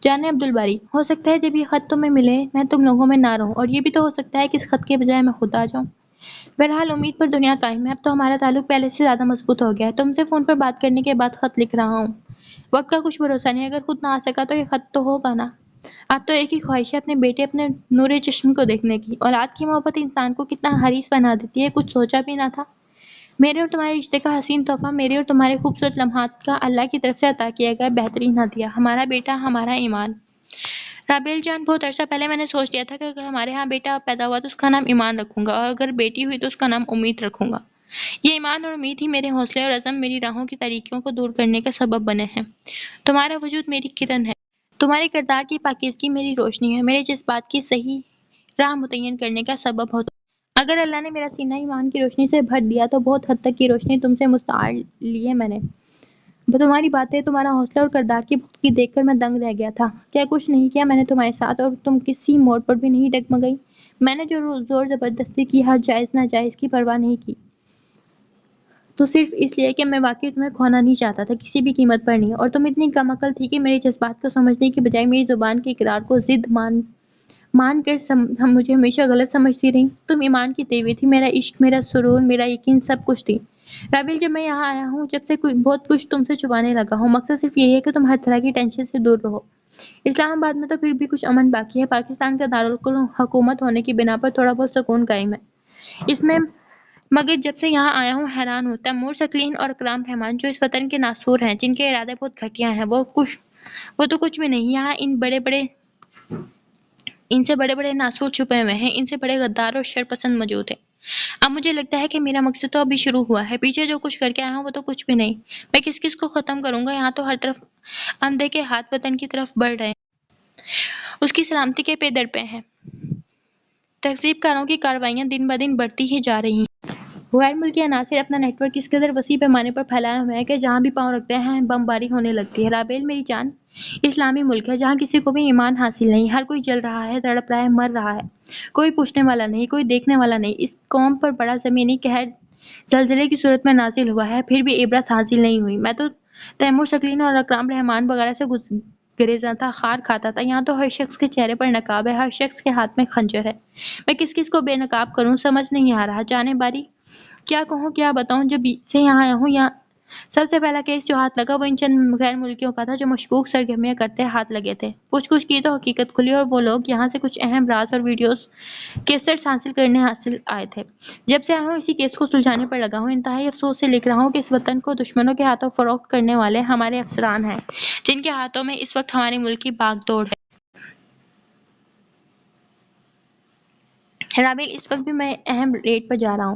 جانے عبدالباری، ہو سکتا ہے جب یہ خط تمہیں ملے میں تم لوگوں میں نہ رہوں، اور یہ بھی تو ہو سکتا ہے کہ اس خط کے بجائے میں خود آ جاؤں۔ بہرحال امید پر دنیا قائم ہے۔ اب تو ہمارا تعلق پہلے سے زیادہ مضبوط ہو گیا ہے۔ تم سے فون پر بات کرنے کے بعد خط لکھ رہا ہوں۔ وقت کا کچھ بھروسہ نہیں، اگر خود نہ آ سکا تو یہ خط تو ہوگا نا۔ اب تو ایک ہی خواہش ہے، اپنے بیٹے، اپنے نور چشم کو دیکھنے کی۔ اولاد کی محبت انسان کو کتنا حریص بنا دیتی ہے، کچھ سوچا بھی نہ تھا۔ میرے اور تمہارے رشتے کا حسین تحفہ، میرے اور تمہارے خوبصورت لمحات کا اللہ کی طرف سے عطا کیا گیا بہترین ہدیہ، ہمارا بیٹا، ہمارا ایمان۔ رابیل جان، بہت عرصہ پہلے میں نے سوچ لیا تھا کہ اگر ہمارے ہاں بیٹا پیدا ہوا تو اس کا نام ایمان رکھوں گا، اور اگر بیٹی ہوئی تو اس کا نام امید رکھوں گا۔ یہ ایمان اور امید ہی میرے حوصلے اور عزم، میری راہوں کی تاریکیوں کو دور کرنے کا سبب بنے ہیں۔ تمہارا وجود میری کرن ہے، تمہارے کردار کی پاکیزگی میری روشنی ہے، میرے جذبات کی صحیح راہ متعین کرنے کا سبب ہو تم۔ اگر اللہ نے میرا سینہ ایمان کی روشنی سے بھر دیا تو بہت حد تک کی روشنی تم سے مستعار لی ہے میں نے۔ تمہاری باتیں، تمہارا حوصلہ اور کردار کی پختگی دیکھ کر میں دنگ رہ گیا تھا۔ کیا کچھ نہیں کیا میں نے تمہارے ساتھ، اور تم کسی موڑ پر بھی نہیں ڈگمگائی۔ میں نے جو زور زبردستی کی، ہر جائز ناجائز کی پرواہ نہیں کی، تو صرف اس لیے کہ میں واقعی تمہیں کھونا نہیں چاہتا تھا، کسی بھی قیمت پر نہیں۔ اور تم اتنی کم عقل تھی کہ میرے جذبات کو سمجھنے کی بجائے میری زبان کے اقرار کو ضد مان کر مجھے ہمیشہ غلط سمجھتی رہی۔ تم ایمان کی دیوی تھی، میرا عشق، میرا سرور، میرا یقین، سب کچھ تھی۔ رابیل، جب میں یہاں آیا ہوں جب سے بہت کچھ تم سے چھپانے لگا ہوں۔ مقصد صرف یہی ہے کہ تم ہر طرح کی ٹینشن سے دور رہو۔ اسلام آباد میں تو پھر بھی کچھ امن باقی ہے، پاکستان کا دارالحکومت ہونے کی بنا پر تھوڑا بہت سکون قائم ہے۔ اس میں مگر جب سے یہاں آیا ہوں حیران ہوں۔ تیمور شکلین اور اکرام رحمان جو اس وطن کے ناسور ہیں، جن کے ارادے بہت گھٹیا ہیں، وہ تو کچھ بھی نہیں۔ یہاں ان سے بڑے بڑے ناسور چھپے ہوئے ہیں، ان سے بڑے غدار اور شر پسند موجود ہیں۔ اب مجھے لگتا ہے کہ میرا مقصد تو ابھی شروع ہوا ہے، پیچھے جو کچھ کر کے آیا ہوں وہ تو کچھ بھی نہیں۔ میں کس کو ختم کروں گا؟ یہاں تو ہر طرف اندھے کے ہاتھ وطن کی طرف بڑھ رہے ہیں، اس کی سلامتی کے پے در پہ ہیں۔ تہذیب کاروں کی کارروائیاں دن بدن بڑھتی ہی جا رہی ہیں۔ غیر ملکی عناصر اپنا نیٹ ورک اس قدر وسیع پیمانے پر پھیلایا ہوا ہے کہ جہاں بھی پاؤں رکھتے ہیں بمباری ہونے لگتی ہے۔ رابیل میری جان، اسلامی ملک ہے جہاں کسی کو بھی ایمان حاصل نہیں، ہر کوئی جل رہا ہے، تڑپ رہا ہے، مر رہا ہے، کوئی پوچھنے والا نہیں، کوئی دیکھنے والا نہیں۔ اس قوم پر بڑا زمینی قہر زلزلے کی صورت میں نازل ہوا ہے، پھر بھی عبرت حاصل نہیں ہوئی۔ میں تو تیمور شکلین اور اکرام رحمان وغیرہ سے گریزاں تھا، خار کھاتا تھا۔ یہاں تو ہر شخص کے چہرے پر نقاب ہے، ہر شخص کے ہاتھ میں خنجر ہے۔ میں کس کو بے نقاب کروں سمجھ نہیں آ رہا۔ جانے باری کیا کہوں کیا بتاؤں؟ جب سے یہاں آیا ہوں سب سے پہلا کیس جو ہاتھ لگا وہ ان چند غیر ملکیوں کا تھا جو مشکوک سرگرمیاں کرتے ہاتھ لگے تھے۔ کچھ کی تو حقیقت کھلی اور وہ لوگ یہاں سے کچھ اہم راز اور ویڈیوز کیسٹس حاصل آئے تھے۔ جب سے آیا ہوں اسی کیس کو سلجھانے پر لگا ہوں۔ انتہائی افسوس سے لکھ رہا ہوں کہ اس وطن کو دشمنوں کے ہاتھوں فروخت کرنے والے ہمارے افسران ہیں، جن کے ہاتھوں میں اس وقت ہمارے ملک کی باغ دوڑ ہے۔ رابیل، اس وقت بھی میں اہم ریٹ پر جا رہا ہوں۔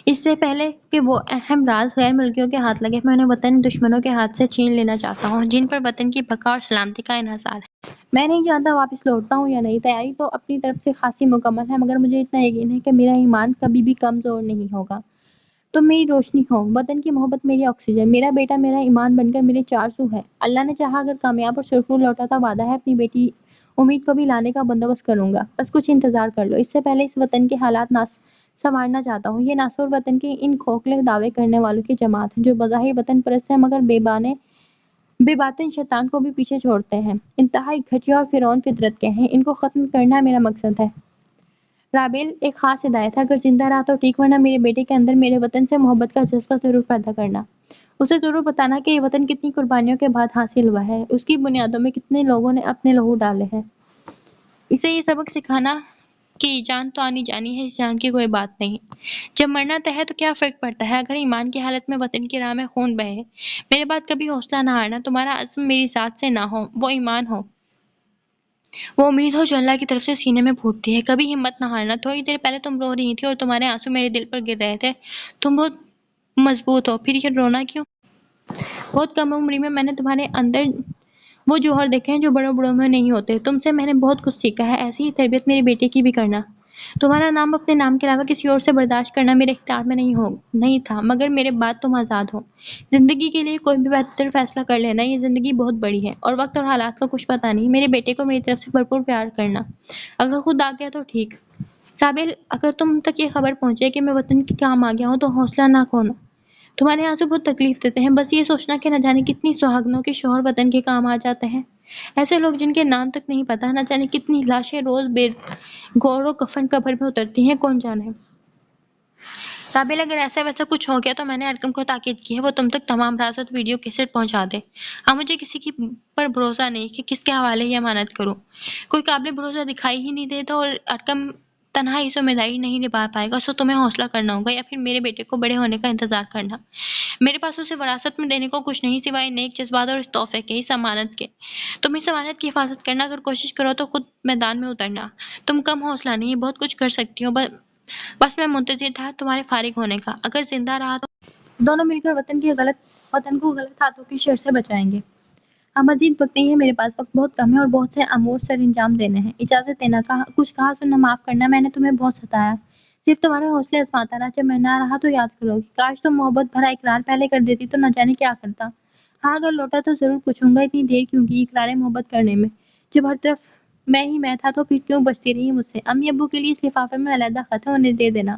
اس سے پہلے کہ وہ اہم راز غیر ملکیوں کے ہاتھ لگے، میں انہیں وطن دشمنوں کے ہاتھ سے چھین لینا چاہتا ہوں، جن پر وطن کی بقا اور سلامتی کا انحصار ہے۔ میں نہیں جانتا واپس لوٹتا ہوں یا نہیں، تیاری تو اپنی طرف سے خاصی مکمل ہے، مگر مجھے اتنا یقین ہے کہ میرا ایمان کبھی بھی کمزور نہیں ہوگا۔ تم میری روشنی ہو، وطن کی محبت میری آکسیجن، میرا بیٹا میرا ایمان بن کر میرے چارسو ہے۔ اللہ نے چاہا اگر کامیاب اور سرخرو لوٹا تو وعدہ ہے اپنی بیٹی امید کو بھی لانے کا بندوبست کروں گا۔ بس کچھ انتظار کر لو۔ اس سے پہلے اس وطن کے حالات سنوارنا چاہتا ہوں۔ یہ ناسور وطن کے ان کھوکھلے دعوے کرنے والوں کی جماعت ہے جو بظاہر وطن پرست ہیں مگر بے باطن شیطان کو بھی پیچھے چھوڑتے ہیں، انتہائی گھٹیا اور فرعون فطرت کے ہیں۔ ان کو ختم کرنا میرا مقصد ہے۔ رابیل، ایک خاص ہدایت ہے، اگر زندہ رہا تو ٹھیک، ورنہ میرے بیٹے کے اندر میرے وطن سے محبت کا جذبہ ضرور پیدا کرنا۔ اسے ضرور بتانا کہ یہ وطن کتنی قربانیوں کے بعد حاصل ہوا ہے، اس کی بنیادوں میں کتنے لوگوں نے اپنے لہو ڈالے ہیں۔ اسے یہ سبق سکھانا کہ جان تو آنی جانی ہے، اس جان کی کوئی بات نہیں۔ جب مرنا طے ہے تو کیا فرق پڑتا ہے اگر ایمان کی حالت میں وطن کی راہ میں خون بہے۔ میرے بات کبھی حوصلہ نہ ہارنا، تمہارا عزم میری ذات سے نہ ہو، وہ ایمان ہو، وہ امید ہو جو اللہ کی طرف سے سینے میں پھوٹتی ہے۔ کبھی ہمت نہ ہارنا۔ تھوڑی دیر پہلے تم رو رہی تھی اور تمہارے آنسو میرے دل پر گر رہے تھے۔ تم بہت مضبوط ہو، پھر یہ رونا کیوں؟ بہت کم عمری میں نے تمہارے اندر وہ جوہر دیکھے ہیں جو بڑوں میں نہیں ہوتے۔ تم سے میں نے بہت کچھ سیکھا ہے، ایسی ہی تربیت میرے بیٹے کی بھی کرنا۔ تمہارا نام اپنے نام کے علاوہ کسی اور سے برداشت کرنا میرے اختیار میں نہیں تھا، مگر میرے بعد تم آزاد ہو۔ زندگی کے لیے کوئی بھی بہتر فیصلہ کر لینا، یہ زندگی بہت بڑی ہے اور وقت اور حالات کا کچھ پتہ نہیں۔ میرے بیٹے کو میری طرف سے بھرپور پیار کرنا، اگر خود آ گیا تو ٹھیک۔ رابیل، اگر تم تک یہ خبر پہنچے کہ میں وطن کے کام آ گیا ہوں تو حوصلہ نہ کھونا۔ تمہارے آنسو بہت تکلیف دیتے ہیں، بس یہ سوچنا کہ نہ جانے کتنی سہاگنوں کے شوہر وطن کے کام آ جاتے ہیں، ایسے لوگ جن کے نام تک نہیں پتہ، نہ جانے کتنی لاشیں روز بے گور و کفن قبر میں اترتی ہیں، کون جانے۔ رابیل، اگر ایسا ویسا کچھ ہو گیا تو میں نے ارقم کو تاکید کی ہے وہ تم تک تمام راز اور ویڈیو کیسٹ پہنچا دے۔ اب مجھے کسی کی پر بھروسہ نہیں کہ کس کے حوالے یہ امانت کروں۔ کوئی قابل بھروسہ دکھائی ہی نہیں دیتا اور ارقم تنہا ہی ذمہ داری نہیں نبھا پائے گا، سو تمہیں حوصلہ کرنا ہوگا یا پھر میرے بیٹے کو بڑے ہونے کا انتظار کرنا۔ میرے پاس اسے وراثت میں دینے کو کچھ نہیں سوائے نیک جذبات اور اس تحفے کے، اس امانت کے۔ تم اس امانت کی حفاظت کرنا، اگر کوشش کرو تو خود میدان میں اترنا۔ تم کم حوصلہ نہیں، بہت کچھ کر سکتی ہو، بس میں منتظر تھا تمہارے فارغ ہونے کا۔ اگر زندہ رہا تو دونوں مل کر وطن کو غلط ہاتھوں کی شر سے بچائیں گے۔ اب مزید وقت نہیں ہے میرے پاس، وقت بہت کم ہے اور بہت سے امور سر انجام دینے ہیں۔ اجازت دینا، کچھ کہا سننا معاف کرنا، میں نے تمہیں بہت ستایا، صرف تمہارے حوصلے آزماتا رہا۔ جب میں نہ رہا تو یاد کرو کہ کاش تم محبت بھرا اقرار پہلے کر دیتی تو نہ جانے کیا کرتا۔ ہاں، اگر لوٹا تو ضرور پوچھوں گا اتنی دیر کیوں کی اقرار محبت کرنے میں، جب ہر طرف میں ہی میں تھا تو پھر کیوں بچتی رہی مجھ سے۔ امی ابو کے لیے اس لفافے میں علیحدہ خط ہے، انہیں دے دینا۔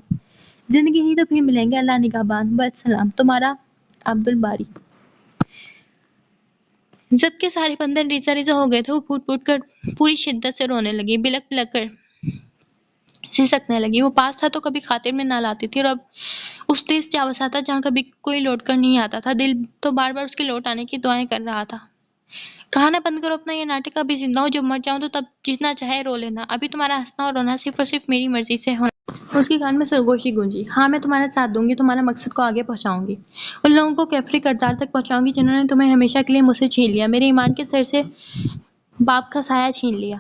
زندگی نہیں تو پھر ملیں گے، اللہ نگہبان، والسلام، تمہارا عبدالباری۔ جب کے سارے بندھن ریزہ ہو گئے تھے، وہ پھوٹ پھوٹ کر پوری شدت سے رونے لگی، بلک بلک کر سسکنے لگی۔ وہ پاس تھا تو کبھی خاطر میں نہ لاتی تھی اور اب اس دیس جا بسا تھا جہاں کبھی کوئی لوٹ کر نہیں آتا تھا۔ دل تو بار بار اس کے لوٹ آنے کی دعائیں کر رہا تھا۔ کہانا بند کرو اپنا یہ ناٹک، ابھی زندہ ہوں، جب مر جاؤں تو تب جتنا چاہے رو لینا، ابھی تمہارا ہنسنا اور رونا صرف اور صرف میری مرضی سے ہونا۔ اس کے کان میں سرگوشی گونجی۔ ہاں میں تمہارا ساتھ دوں گی، تمہارا مقصد کو آگے پہنچاؤں گی، ان لوگوں کو کیفری کردار تک پہنچاؤں گی جنہوں نے تمہیں ہمیشہ کے لیے مجھ سے چھین لیا، میرے ایمان کے سر سے باپ کا سایہ چھین لیا۔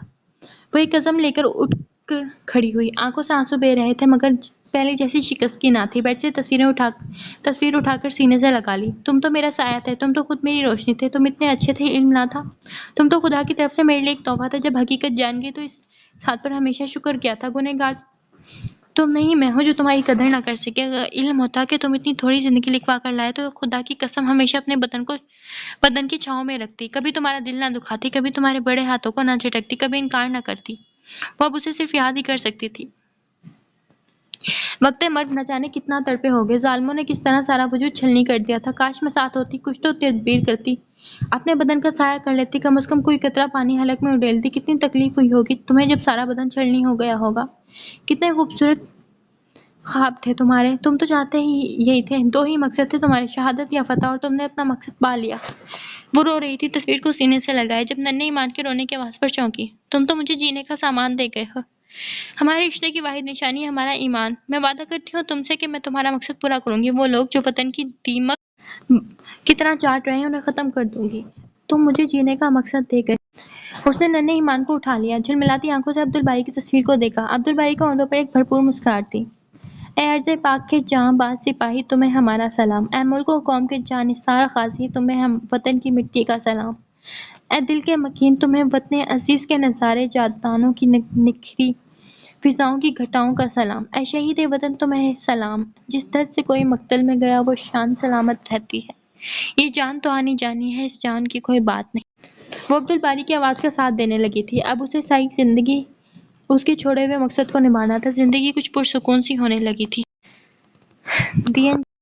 وہ ایک قدم لے کر اٹھ کر کھڑی ہوئی، آنکھوں سے آنسو بہہ رہے تھے مگر پہلے جیسی شکستگی نہ تھی۔ بیڈ سے تصویر اٹھا کر سینے سے لگا لی۔ تم تو میرا سایہ تھے، تم تو خود میری روشنی تھے، تم اتنے اچھے تھے علم نہ تھا، تم تو خدا کی طرف سے میرے لیے ایک تحفہ تھا۔ جب حقیقت جان گئی تو اس بات پر ہمیشہ شکر کیا تھا۔ گنہگار تم نہیں میں ہوں جو تمہاری قدر نہ کر سکے۔ اگر علم ہوتا کہ تم اتنی تھوڑی زندگی لکھوا کر لائے تو خدا کی قسم ہمیشہ اپنے بدن کی چھاؤں میں رکھتی، کبھی تمہارا دل نہ دکھاتی، کبھی تمہارے بڑے ہاتھوں کو نہ جھٹکتی، کبھی انکار نہ کرتی۔ وہ اب اسے صرف یاد ہی کر سکتی تھی۔ وقت مرگ نہ جانے کتنا تڑپے ہوگے، ظالموں نے کس طرح سارا وجود چھلنی کر دیا تھا۔ کاش میں ساتھ ہوتی، کچھ تو تدبیر کرتی، اپنے بدن کا سایہ کر لیتی، کم از کم کوئی قطرہ پانی حلق میں اڈیلتی۔ کتنی تکلیف ہوئی ہوگی تمہیں جب سارا بدن چھلنی ہو گیا ہوگا۔ کتنے خوبصورت خواب تھے تمہارے، تم تو چاہتے ہی یہی تھے، دو ہی مقصد تھے تمہارے، شہادت یا فتح، اور تم نے اپنا مقصد پا لیا۔ وہ رو رہی تھی، تصویر کو سینے سے لگائے، جب ننھے ایمان کے رونے کی آواز پر چونکی۔ تم تو مجھے جینے کا سامان دے گئے ہو، ہمارے رشتے کی واحد نشانی ہے ہمارا ایمان۔ میں وعدہ کرتی ہوں تم سے کہ میں تمہارا مقصد پورا کروں گی، وہ لوگ جو وطن کی دیمک کی طرح چاٹ رہے ہیں انہیں ختم کر دوں گی۔ تم مجھے جینے کا مقصد دے گئے۔ اس نے ننھے ایمان کو اٹھا لیا، جھلملاتی آنکھوں سے عبدالباری کی تصویر کو دیکھا۔ عبدالباری کے ہونٹوں پر ایک بھرپور مسکراہٹ تھی۔ اے ارض پاک کے جاں باز سپاہی تمہیں ہمارا سلام، اے ملک و قوم کے جاں نثار غازی تمہیں ہم وطن کی مٹی کا سلام، اے دل کے مکین تمہیں وطن عزیز کے نظارے جادوانوں کی نکھری فضاؤں کی گھٹاؤں کا سلام، اے شہید وطن تمہیں سلام، جس درد سے کوئی مقتل میں گیا وہ شان سلامت رہتی ہے، یہ جان تو آنی جانی ہے، اس جان کی کوئی بات نہیں۔ وہ عبدالباری کی آواز کا ساتھ دینے لگی تھی۔ اب اسے ساری زندگی اس کے چھوڑے ہوئے مقصد کو نبھانا تھا، زندگی کچھ پرسکون سی ہونے لگی تھی۔ The end.